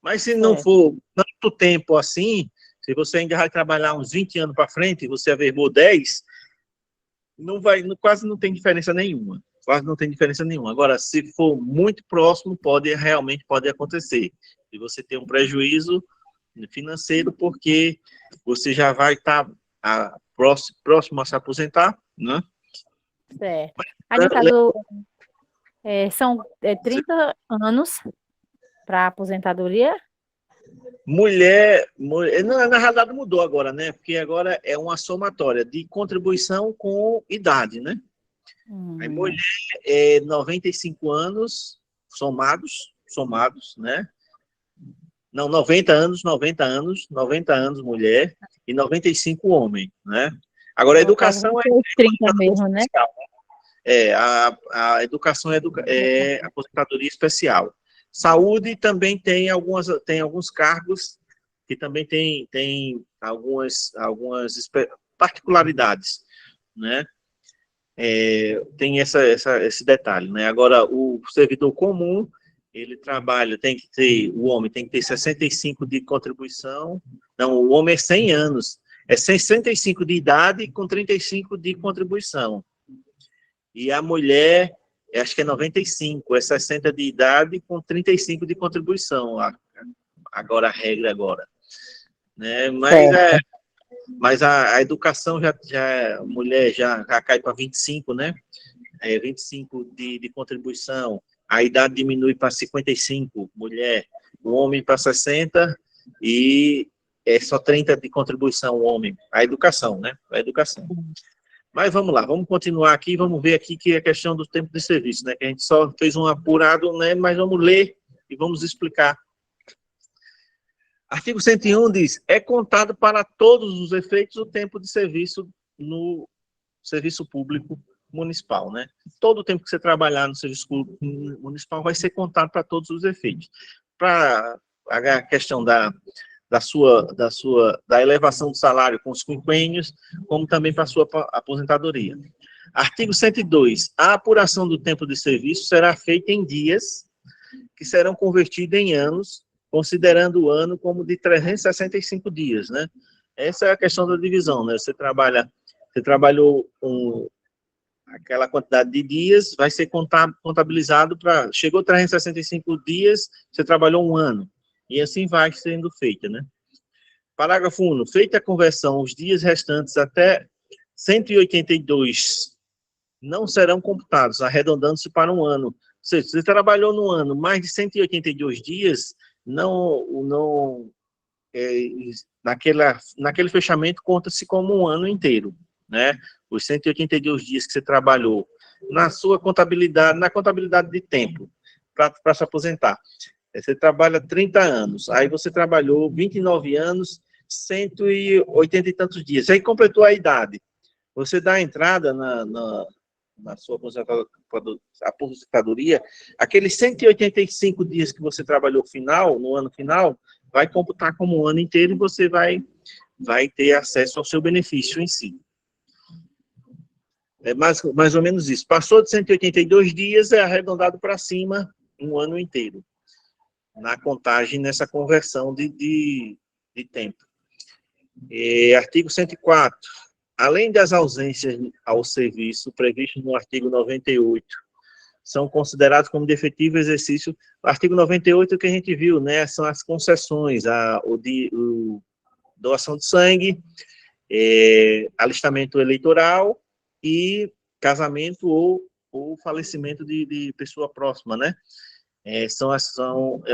Mas se não for tanto tempo assim, se você ainda vai trabalhar uns 20 anos para frente e você averbou 10, quase não tem diferença nenhuma. Quase não tem diferença nenhuma. Agora, se for muito próximo, realmente pode acontecer. E você ter um prejuízo financeiro, porque você já vai estar próximo a se aposentar, né? Certo. Aí, no caso, são 30 anos para aposentadoria? Na realidade mudou agora, né? Porque agora é uma somatória de contribuição com idade, né? Aí mulher é 95 anos somados, né? Não, 90 anos mulher e 95 homem, né? Agora a No caso, educação vai ser 30 mesmo, né? especial, a educação é aposentadoria especial. Saúde também tem alguns cargos que também tem algumas particularidades, né? Tem esse detalhe, né? Agora, o servidor comum, ele trabalha, o homem tem que ter 65 de contribuição, não, o homem é 100 anos, é 65 de idade com 35 de contribuição. E a mulher, acho que é 95, é 60 de idade com 35 de contribuição, agora a regra agora. Né? Mas a educação a mulher já cai para 25, né? 25 de contribuição, a idade diminui para 55, mulher, o homem para 60 e é só 30 de contribuição o homem. A educação, né? A educação. Mas vamos lá, vamos continuar aqui, vamos ver aqui que é a questão do tempo de serviço, né? Que a gente só fez um apurado, né? Mas vamos ler e vamos explicar. Artigo 101 diz, é contado para todos os efeitos o tempo de serviço no serviço público municipal, né? Todo o tempo que você trabalhar no serviço público municipal vai ser contado para todos os efeitos. Para a questão da elevação do salário com os quinquênios, como também para a sua aposentadoria. Artigo 102. A apuração do tempo de serviço será feita em dias que serão convertidos em anos, considerando o ano como de 365 dias, né? Essa é a questão da divisão, né? Você trabalhou aquela quantidade de dias, vai ser contabilizado chegou 365 dias, você trabalhou um ano. E assim vai sendo feita, né? Parágrafo 1. Feita a conversão, os dias restantes até 182 não serão computados, arredondando-se para um ano. Ou seja, se você trabalhou no ano mais de 182 dias, naquele fechamento conta-se como um ano inteiro, né? Os 182 dias que você trabalhou na sua contabilidade, na contabilidade de tempo, para se aposentar. Você trabalha 30 anos, aí você trabalhou 29 anos, 180 e tantos dias, aí completou a idade. Você dá a entrada na sua aposentadoria, aqueles 185 dias que você trabalhou no ano final, vai computar como um ano inteiro e você vai ter acesso ao seu benefício em si. É mais ou menos isso. Passou de 182 dias, é arredondado para cima um ano inteiro. Na contagem, nessa conversão de tempo. Artigo 104. Além das ausências ao serviço previstas no artigo 98, são considerados como de efetivo exercício. O artigo 98 que a gente viu, né, são as concessões, doação de sangue, alistamento eleitoral e casamento ou falecimento de pessoa próxima, né? É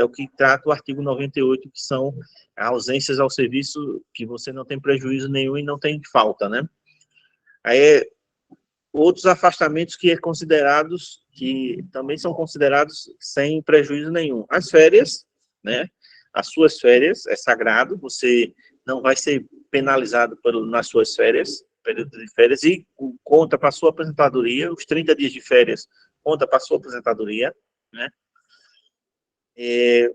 o que trata o artigo 98, que são ausências ao serviço que você não tem prejuízo nenhum e não tem falta, né? Aí, outros afastamentos que também são considerados sem prejuízo nenhum. As férias, né? As suas férias, é sagrado, você não vai ser penalizado nas suas férias, período de férias, e conta para a sua aposentadoria, os 30 dias de férias conta para a sua aposentadoria, né?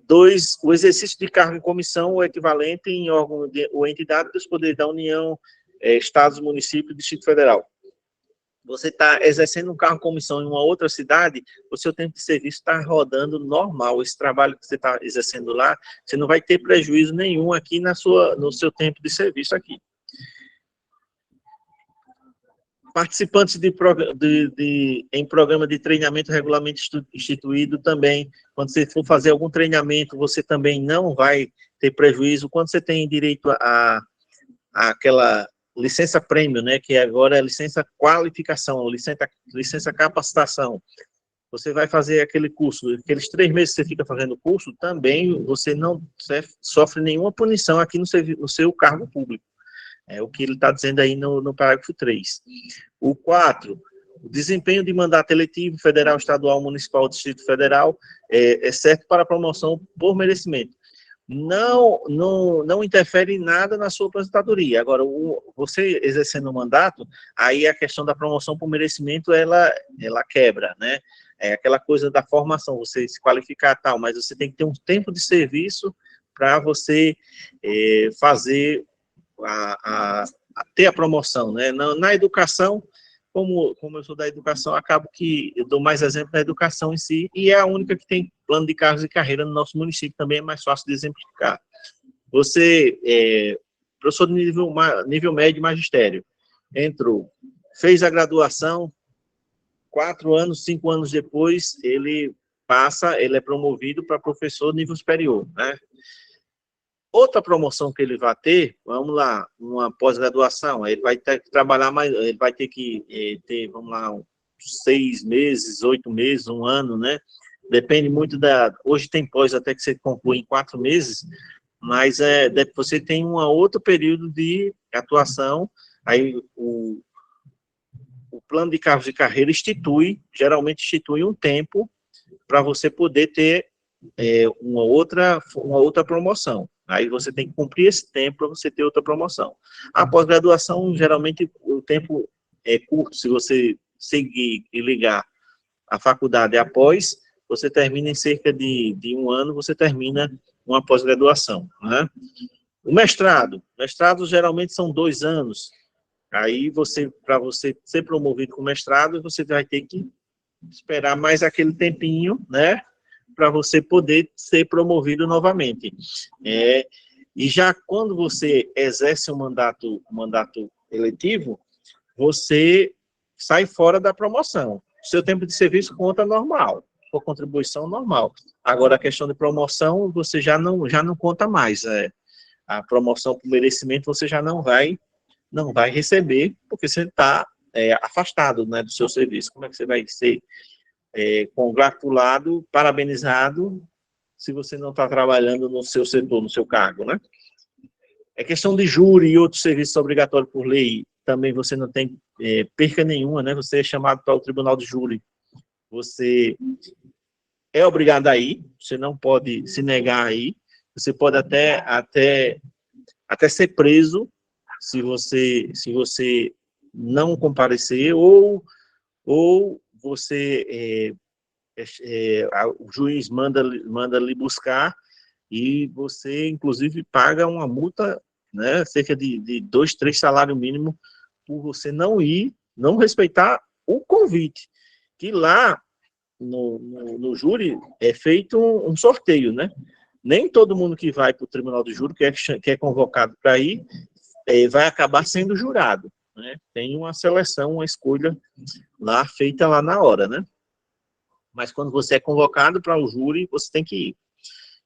2, o exercício de cargo em comissão ou equivalente em órgão ou entidade dos poderes da União, Estados, município e Distrito Federal. você está exercendo um cargo comissão em uma outra cidade, o seu tempo de serviço está rodando normal. Esse trabalho que você está exercendo lá, você não vai ter prejuízo nenhum aqui no seu tempo de serviço aqui. Participantes em programa de treinamento regularmente instituído também, quando você for fazer algum treinamento, você também não vai ter prejuízo. Quando você tem direito aquela licença prêmio, né, que agora é licença qualificação, licença capacitação, você vai fazer aquele curso, aqueles 3 meses que você fica fazendo o curso, também você não sofre nenhuma punição aqui no seu cargo público. É o que ele está dizendo aí no parágrafo 3. O 4, o desempenho de mandato eletivo federal, estadual, municipal, Distrito Federal, exceto para promoção por merecimento. Não interfere em nada na sua aposentadoria. Agora, você exercendo o mandato, aí a questão da promoção por merecimento, ela quebra, né? É aquela coisa da formação, você se qualificar tal, mas você tem que ter um tempo de serviço para você fazer ter a promoção, né? Na educação, como eu sou da educação, acabo que eu dou mais exemplo da educação em si, e é a única que tem plano de cargos e carreira no nosso município, também é mais fácil de exemplificar. Você, professor de nível médio magistério, entrou, fez a graduação, 4 anos, 5 anos depois, ele é promovido para professor nível superior, né? Outra promoção que ele vai ter, vamos lá, uma pós-graduação, ele vai ter que trabalhar mais, ele vai ter que ter, vamos lá, 6 meses, 8 meses, 1 ano, né? Depende muito hoje tem pós até que você conclui em 4 meses, mas você tem um outro período de atuação, aí o plano de cargos de carreira geralmente institui um tempo para você poder ter uma outra promoção. Aí você tem que cumprir esse tempo para você ter outra promoção. A pós-graduação, geralmente, o tempo é curto. Se você seguir e ligar a faculdade após, você termina em cerca de 1 ano, você termina uma pós-graduação, né? O mestrado geralmente são 2 anos. Aí, para você ser promovido com mestrado, você vai ter que esperar mais aquele tempinho, né? Para você poder ser promovido novamente. E já quando você exerce um mandato eletivo, você sai fora da promoção. Seu tempo de serviço conta normal, por contribuição normal. Agora, a questão de promoção, você já não conta mais. A promoção por merecimento, você já não vai receber, porque você está afastado, né, do seu serviço. Como é que você vai ser congratulado, parabenizado, se você não está trabalhando no seu setor, no seu cargo, né? É questão de júri e outros serviços obrigatórios por lei, também você não tem perca nenhuma, né? Você é chamado para o tribunal de júri, você é obrigado a ir, você não pode se negar a ir, você pode até ser preso se você não comparecer, ou você o juiz manda lhe buscar e você, inclusive, paga uma multa, né, cerca de 2, 3 salários mínimos por você não ir, não respeitar o convite. Que lá no júri é feito um sorteio, né? Nem todo mundo que vai para o tribunal do júri, que é convocado para ir, vai acabar sendo jurado, né? Tem uma seleção, uma escolha lá feita lá na hora, né? Mas quando você é convocado para o júri, você tem que ir.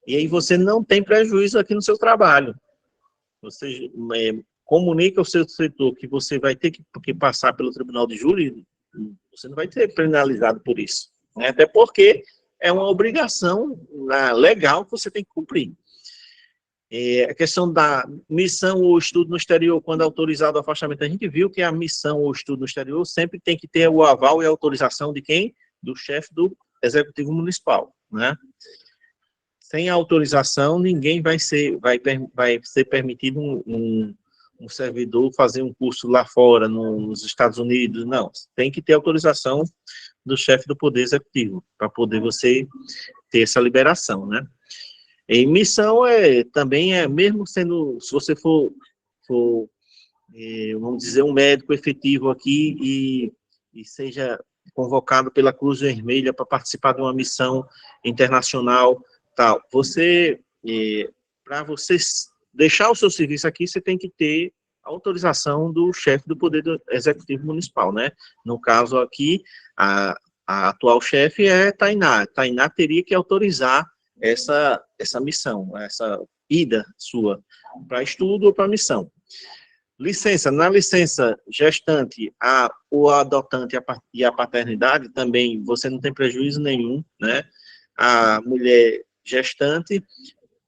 E aí você não tem prejuízo aqui no seu trabalho. Você comunica ao seu setor que você vai ter que passar pelo tribunal de júri, você não vai ser penalizado por isso, né? Até porque é uma obrigação legal que você tem que cumprir. A questão da missão ou estudo no exterior, quando autorizado o afastamento, a gente viu que a missão ou estudo no exterior sempre tem que ter o aval e a autorização de quem? Do chefe do executivo municipal, né? Sem autorização, ninguém vai ser permitido um servidor fazer um curso lá fora, nos Estados Unidos, não. Tem que ter autorização do chefe do Poder Executivo, para poder você ter essa liberação, né? E missão também mesmo sendo, se você for vamos dizer, um médico efetivo aqui e seja convocado pela Cruz Vermelha para participar de uma missão internacional, tal. Para você deixar o seu serviço aqui, você tem que ter autorização do chefe do Poder Executivo Municipal, né? No caso aqui, a atual chefe é Tainá. Tainá teria que autorizar essa missão, essa ida sua para estudo ou para missão. Licença, na licença gestante, o adotante e a paternidade também, você não tem prejuízo nenhum, né? A mulher gestante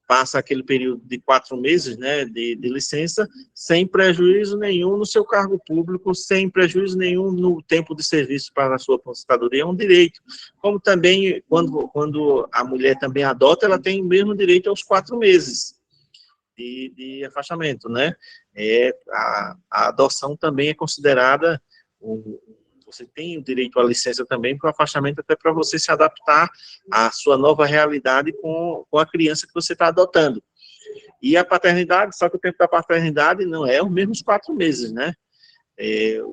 passa aquele período de 4 meses, né, de licença, sem prejuízo nenhum no seu cargo público, sem prejuízo nenhum no tempo de serviço para a sua aposentadoria, é um direito. Como também, quando a mulher também adota, ela tem o mesmo direito aos 4 meses de afastamento, né? A adoção também é considerada, você tem o direito à licença também para o afastamento, até para você se adaptar à sua nova realidade com a criança que você está adotando. E a paternidade, só que o tempo da paternidade não é os mesmos 4 meses, né?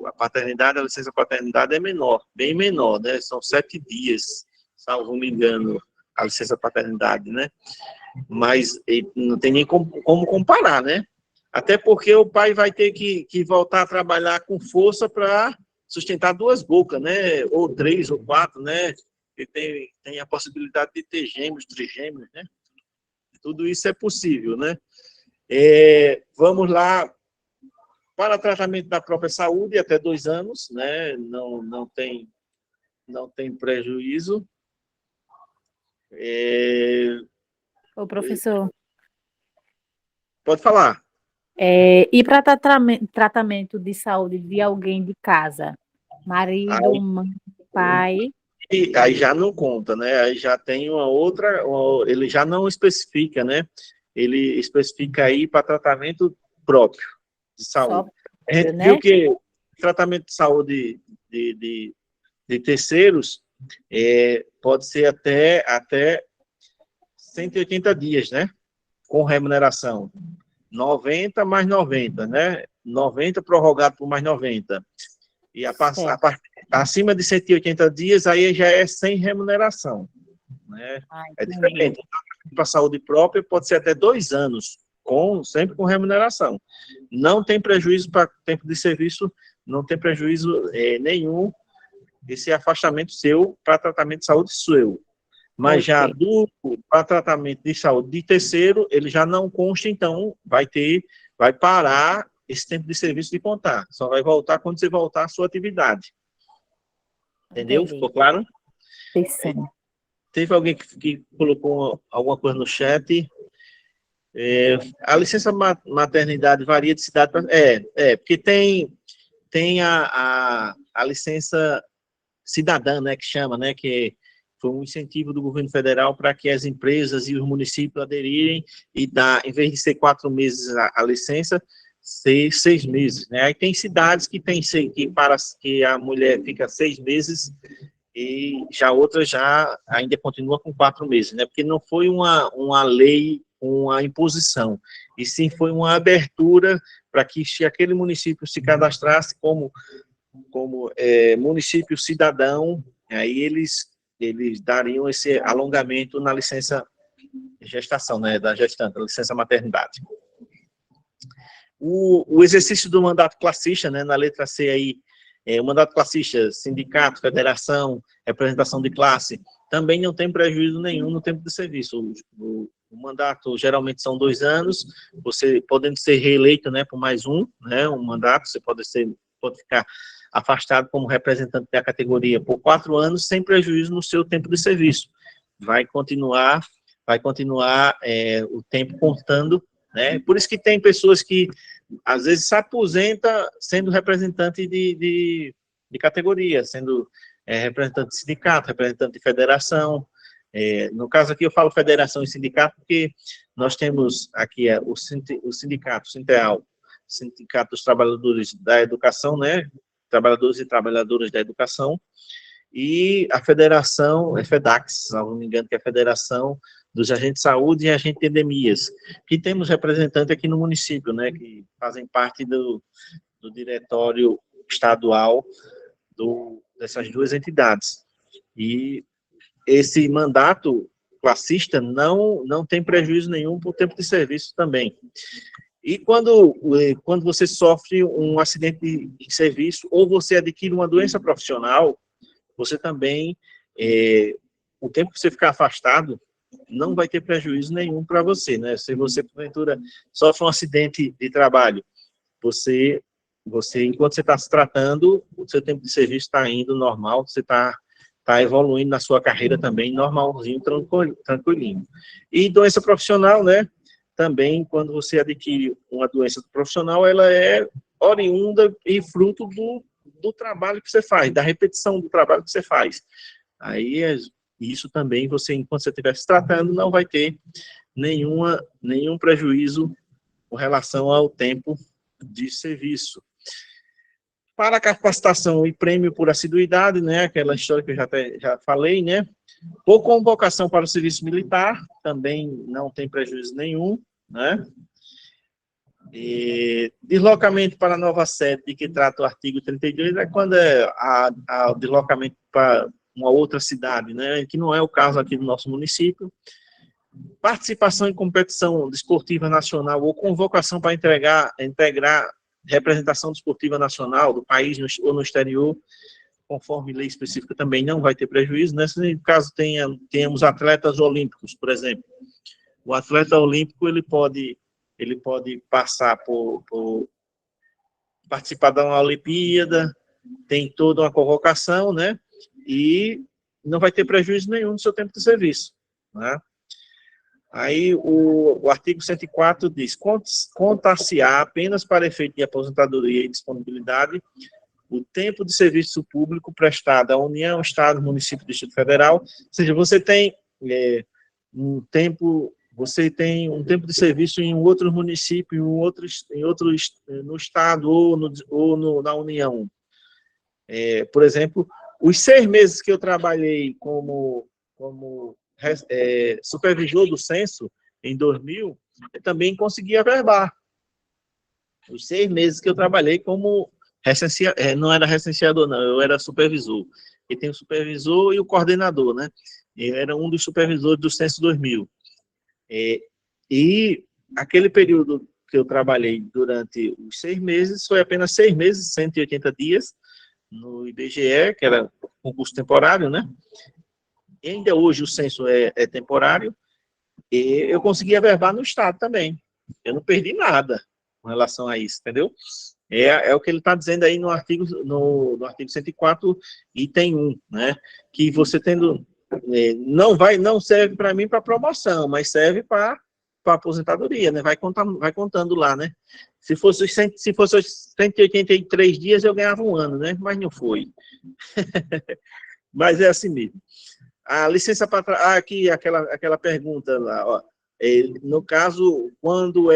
A paternidade, a licença paternidade é menor, bem menor, né? São 7 dias, salvo me engano, a licença paternidade, né? Mas não tem nem como comparar, né? Até porque o pai vai ter que voltar a trabalhar com força para sustentar 2 bocas, né? Ou 3 ou 4, né? E tem a possibilidade de ter gêmeos, trigêmeos, né? Tudo isso é possível, né? Vamos lá, para tratamento da própria saúde, até 2 anos, né? Não tem prejuízo. Ô, professor, Pode falar. e para tratamento de saúde de alguém de casa? Marido, mãe, pai? E aí já não conta, né? Aí já tem uma outra, ele já não especifica, né? Ele especifica aí para tratamento próprio de saúde. Só, A gente né? viu que tratamento de saúde de terceiros pode ser até 180 dias, né? Com remuneração. 90 mais 90, né? 90 prorrogado por mais 90. E acima de 180 dias, aí já é sem remuneração, né? É diferente. Para a saúde própria, pode ser até 2 anos, sempre com remuneração. Não tem prejuízo para tempo de serviço, não tem prejuízo nenhum esse afastamento seu para tratamento de saúde seu. Mas já para tratamento de saúde de terceiro, ele já não consta, então vai parar esse tempo de serviço de contar. Só vai voltar quando você voltar à sua atividade. Entendeu? Entendi. Ficou claro? Sim. Teve alguém que colocou alguma coisa no chat. A licença maternidade varia de cidade para... porque tem a licença cidadã, né, que chama, né, que foi um incentivo do governo federal para que as empresas e os municípios aderirem e dar, em vez de ser 4 meses a licença, ser 6 meses, né? Aí tem cidades que que a mulher fica 6 meses e já outras já ainda continua com 4 meses, né? Porque não foi uma lei, uma imposição, e sim foi uma abertura para que se aquele município se cadastrasse como município cidadão, aí eles dariam esse alongamento na licença de gestação, né, da gestante, a licença maternidade. O exercício do mandato classista, né, na letra C aí, o mandato classista, sindicato, federação, representação de classe, também não tem prejuízo nenhum no tempo de serviço. O mandato geralmente são 2 anos, você podendo ser reeleito, né, por mais um mandato, você pode ficar afastado como representante da categoria por 4 anos, sem prejuízo no seu tempo de serviço. Vai continuar o tempo contando, né? Por isso que tem pessoas que, às vezes, se aposenta sendo representante de categoria, sendo representante de sindicato, representante de federação. No caso aqui, eu falo federação e sindicato, porque nós temos aqui o sindicato, Sinteal, Sindicato dos Trabalhadores da Educação, né? Trabalhadores e trabalhadoras da educação, e a federação, FEDAX, se não me engano, que é a Federação dos Agentes de Saúde e Agentes de Endemias, que temos representantes aqui no município, né, que fazem parte do diretório estadual dessas duas entidades. E esse mandato classista não tem prejuízo nenhum por tempo de serviço também. E quando você sofre um acidente de serviço ou você adquire uma doença profissional, você também, o tempo que você ficar afastado, não vai ter prejuízo nenhum para você, né? Se você, porventura, sofre um acidente de trabalho, você enquanto você está se tratando, o seu tempo de serviço está indo normal, você está evoluindo na sua carreira também, normalzinho, tranquilinho. E doença profissional, né? Também, quando você adquire uma doença profissional, ela é oriunda e fruto do trabalho que você faz, da repetição do trabalho que você faz. Aí, isso também, você, enquanto você estiver se tratando, não vai ter nenhum prejuízo com relação ao tempo de serviço. Para a capacitação e prêmio por assiduidade, né, aquela história que eu já falei, né, ou convocação para o serviço militar, também não tem prejuízo nenhum, né, e deslocamento para a nova sede, de que trata o artigo 32, é quando é o deslocamento para uma outra cidade, né, que não é o caso aqui do nosso município. Participação em competição desportiva nacional ou convocação para integrar representação desportiva nacional do país ou no exterior, conforme lei específica, também não vai ter prejuízo, né? Se caso tenhamos atletas olímpicos, por exemplo, o atleta olímpico ele pode passar por participar de uma Olimpíada, tem toda uma convocação, né? E não vai ter prejuízo nenhum no seu tempo de serviço, né? Aí o artigo 104 diz: contar-se-á apenas para efeito de aposentadoria e disponibilidade o tempo de serviço público prestado à União, Estado, Município e Distrito Federal. Ou seja, você tem um tempo de serviço em um outro município, no Estado ou na União. Por exemplo, os 6 meses que eu trabalhei como supervisor do censo, em 2000, eu também consegui averbar. Os 6 meses que eu trabalhei como não era recenseador, não, eu era supervisor. E tem o supervisor e o coordenador, né? Eu era um dos supervisores do censo 2000. E aquele período que eu trabalhei durante os 6 meses, foi apenas 6 meses, 180 dias, no IBGE, que era concurso temporário, né? E ainda hoje o censo é temporário, e eu consegui averbar no Estado também. Eu não perdi nada com relação a isso, entendeu? É o que ele está dizendo aí no artigo 104, item 1, né? Que você tendo... não serve para mim para promoção, mas serve para aposentadoria, né? Vai contando lá, né? Se fosse os 183 dias, eu ganhava um ano, né? Mas não foi. Mas é assim mesmo. A licença para... aqui, aquela pergunta lá, ó. No caso, quando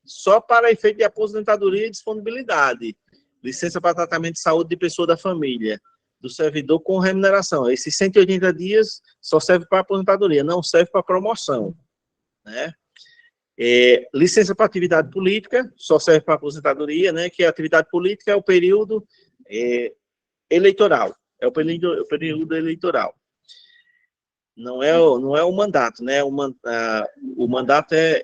só para efeito de aposentadoria e disponibilidade, licença para tratamento de saúde de pessoa da família, do servidor com remuneração. Esses 180 dias só serve para aposentadoria, não serve para promoção, né? Licença para atividade política, só serve para aposentadoria, né? Que a atividade política é o período eleitoral. É o período eleitoral. Não é o mandato, né? O mandato é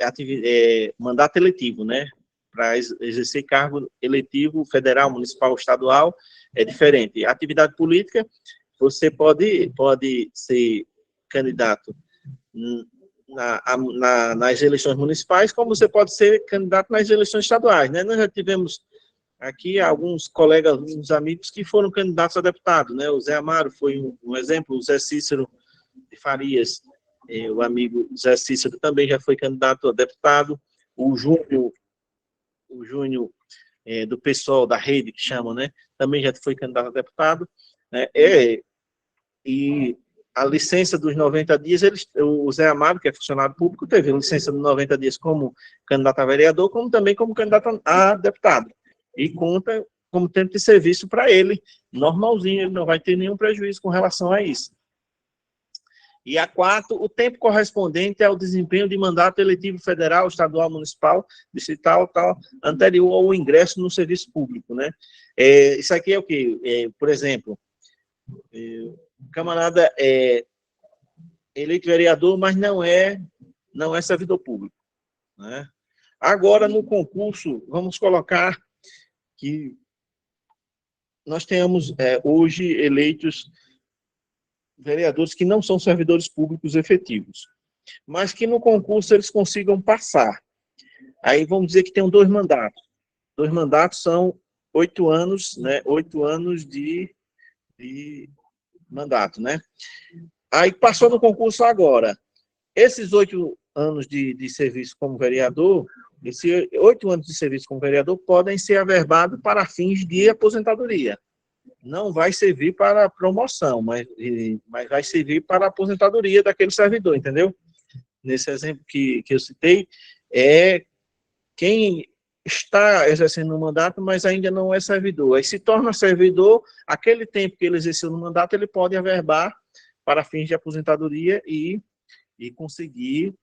mandato eletivo, né? Para exercer cargo eletivo federal, municipal, estadual, é diferente. A atividade política, você pode ser candidato nas eleições municipais, como você pode ser candidato nas eleições estaduais, né? Nós já tivemos aqui alguns colegas, uns amigos que foram candidatos a deputado, né? O Zé Amaro foi um exemplo, o Zé Cícero de Farias, o amigo Zé Cícero também já foi candidato a deputado, o Júnior do PSOL, da rede, que chamam, né? Também já foi candidato a deputado, né? E a licença dos 90 dias, o Zé Amaro, que é funcionário público, teve licença de 90 dias como candidato a vereador, como também como candidato a deputado. E conta como tempo de serviço para ele, normalzinho, ele não vai ter nenhum prejuízo com relação a isso. E a 4, o tempo correspondente ao desempenho de mandato eletivo federal, estadual, municipal, distrital, tal, anterior ao ingresso no serviço público, né? Isso aqui é o quê? Por exemplo, o camarada é eleito vereador, mas não é servidor público, né? Agora, no concurso, vamos colocar que nós tenhamos hoje eleitos vereadores que não são servidores públicos efetivos, mas que no concurso eles consigam passar. Aí vamos dizer que tem 2 mandatos. 2 mandatos são 8 anos, né? 8 anos de mandato, né? Aí passou no concurso agora. Esses 8 anos de serviço como vereador, esses 8 anos de serviço como vereador podem ser averbados para fins de aposentadoria. Não vai servir para promoção, mas vai servir para a aposentadoria daquele servidor, entendeu? Nesse exemplo que eu citei, quem está exercendo um mandato, mas ainda não é servidor. Aí se torna servidor, aquele tempo que ele exerceu no mandato, ele pode averbar para fins de aposentadoria e conseguir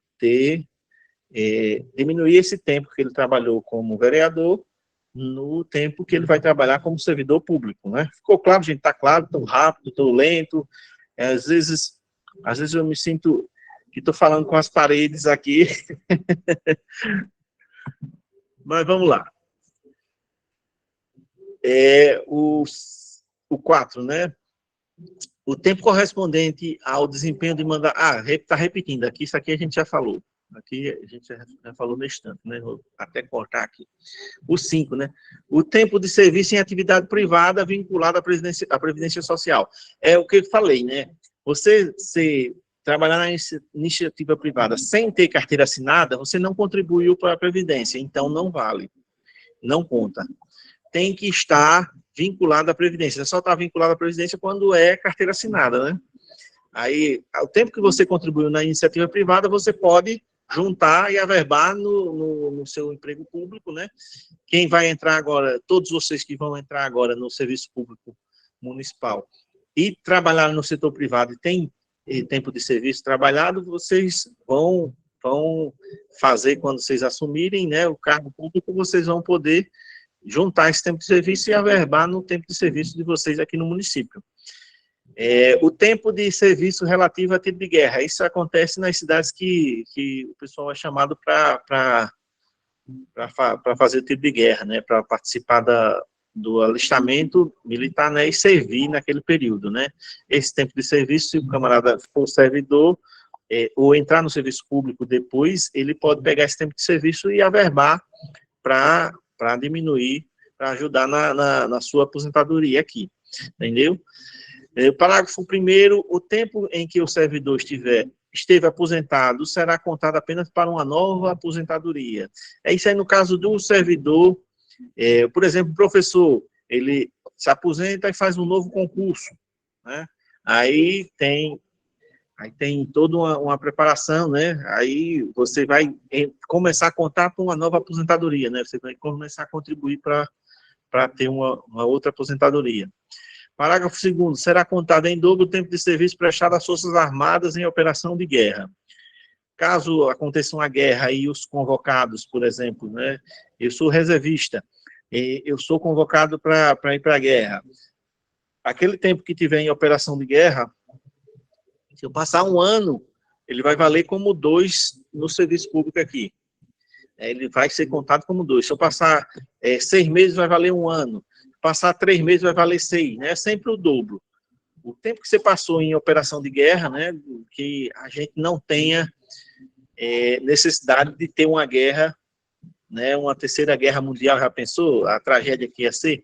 diminuir esse tempo que ele trabalhou como vereador no tempo que ele vai trabalhar como servidor público, né? Ficou claro, gente? Tá claro? Tão rápido, tão lento. Às vezes eu me sinto que estou falando com as paredes aqui. Mas vamos lá. O 4, né? O tempo correspondente ao desempenho de mandato... está repetindo aqui, isso aqui a gente já falou. Aqui a gente já falou no instante, né? Vou até cortar aqui. O 5, né? O tempo de serviço em atividade privada vinculado à Previdência Social. É o que eu falei, né? Você trabalhar na iniciativa privada sem ter carteira assinada, você não contribuiu para a Previdência, então não vale, não conta. Tem que estar vinculado à Previdência. Só está vinculado à Previdência quando é carteira assinada, né? Aí, o tempo que você contribuiu na iniciativa privada, você pode juntar e averbar no seu emprego público, né? Quem vai entrar agora, todos vocês que vão entrar agora no serviço público municipal e trabalhar no setor privado e tem tempo de serviço trabalhado, vocês vão fazer, quando vocês assumirem, né, o cargo público, vocês vão poder juntar esse tempo de serviço e averbar no tempo de serviço de vocês aqui no município. O tempo de serviço relativo a tiro de guerra, isso acontece nas cidades que o pessoal é chamado para fazer o tiro de guerra, né, para participar do alistamento militar, né, e servir naquele período, né. Esse tempo de serviço, se o camarada for servidor, ou entrar no serviço público depois, ele pode pegar esse tempo de serviço e averbar para diminuir, para ajudar na sua aposentadoria aqui, entendeu? Parágrafo 1º, o tempo em que o servidor esteve aposentado será contado apenas para uma nova aposentadoria. Isso aí no caso do servidor, por exemplo, o professor, ele se aposenta e faz um novo concurso, né? Aí tem toda uma preparação, né? Aí você vai começar a contar para uma nova aposentadoria, né? Você vai começar a contribuir para ter uma outra aposentadoria. Parágrafo 2º, será contado em dobro o tempo de serviço prestado às Forças Armadas em operação de guerra. Caso aconteça uma guerra e os convocados, por exemplo, né, eu sou reservista, eu sou convocado para ir para a guerra. Aquele tempo que tiver em operação de guerra, se eu passar um ano, ele vai valer como 2 no serviço público aqui. Ele vai ser contado como 2. Se eu passar 6 meses, vai valer 1 ano. Passar 3 meses vai valer 6, né? É sempre o dobro. O tempo que você passou em operação de guerra, né? Que a gente não tenha necessidade de ter uma guerra, né? Uma terceira guerra mundial, já pensou? A tragédia que ia ser?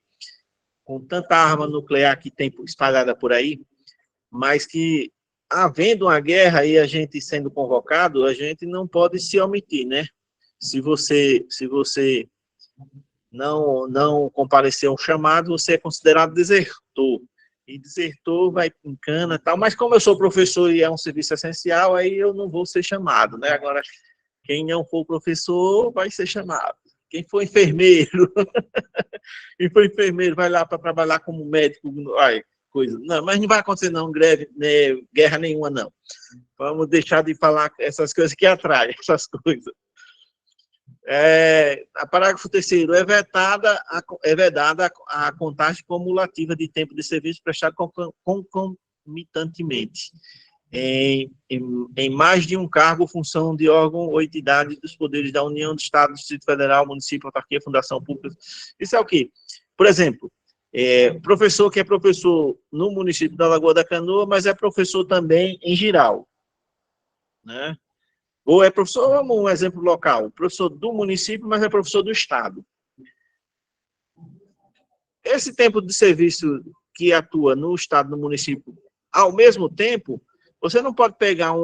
Com tanta arma nuclear que tem espalhada por aí, mas que, havendo uma guerra e a gente sendo convocado, a gente não pode se omitir, né? Se você não comparecer ao chamado, você é considerado desertor. E desertor vai em cana e tal, mas como eu sou professor e é um serviço essencial, aí eu não vou ser chamado, né? Agora, quem não for professor vai ser chamado. Quem for enfermeiro, vai lá para trabalhar como médico, coisa. Não, mas não vai acontecer não, greve, né, guerra nenhuma não. Vamos deixar de falar essas coisas que atraem, essas coisas. A parágrafo 3º, é vedada a contagem cumulativa de tempo de serviço prestado concomitantemente em mais de um cargo, função de órgão ou entidade dos poderes da União, do Estado, do Distrito Federal, município, autarquia, fundação pública. Isso é o quê? Por exemplo, professor que é professor no município da Lagoa da Canoa, mas é professor também em geral, né? Ou é professor, vamos um exemplo local, professor do município, mas é professor do Estado. Esse tempo de serviço que atua no Estado, no município, ao mesmo tempo, você não pode pegar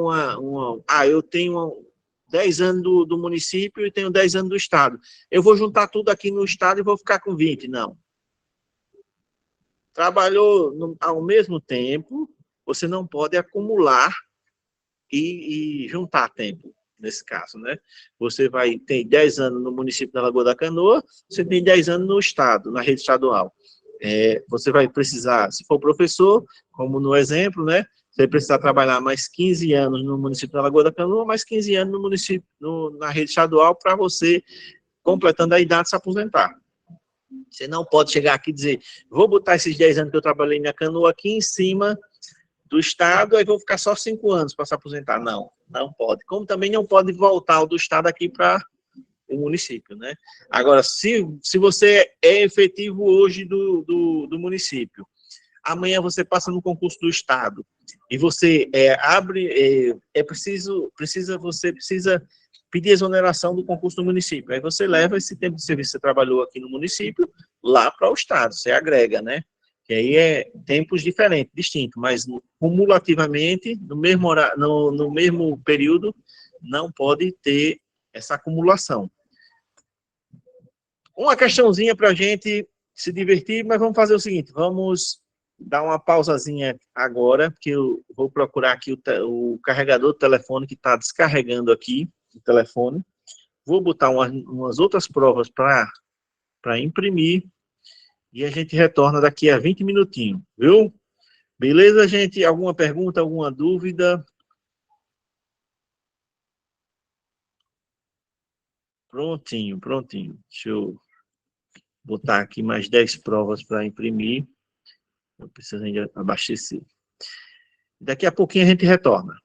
eu tenho 10 anos do município e tenho 10 anos do Estado. Eu vou juntar tudo aqui no Estado e vou ficar com 20. Não. Trabalhou ao mesmo tempo, você não pode acumular e juntar tempo, nesse caso, né? Você vai ter 10 anos no município da Lagoa da Canoa, você tem 10 anos no Estado, na rede estadual. Você vai precisar, se for professor, como no exemplo, né? Você vai precisar trabalhar mais 15 anos no município da Lagoa da Canoa, mais 15 anos no município, na rede estadual, para você, completando a idade, se aposentar. Você não pode chegar aqui e dizer, vou botar esses 10 anos que eu trabalhei na canoa aqui em cima do Estado, aí vou ficar só 5 anos para se aposentar. Não, não pode. Como também não pode voltar do Estado aqui para o município, né? Agora, se você é efetivo hoje do município, amanhã você passa no concurso do Estado e você você precisa pedir exoneração do concurso do município. Aí você leva esse tempo de serviço que você trabalhou aqui no município lá para o Estado, você agrega, né? Que aí tempos diferentes, distintos, mas cumulativamente, no mesmo horário, no mesmo período, não pode ter essa acumulação. Uma questãozinha para a gente se divertir, mas vamos fazer o seguinte, vamos dar uma pausazinha agora, porque eu vou procurar aqui o carregador do telefone que está descarregando aqui, o telefone. Vou botar umas outras provas para imprimir e a gente retorna daqui a 20 minutinhos, viu? Beleza, gente? Alguma pergunta, alguma dúvida? Prontinho, prontinho. Deixa eu botar aqui mais 10 provas para imprimir. Eu preciso ainda abastecer. Daqui a pouquinho a gente retorna.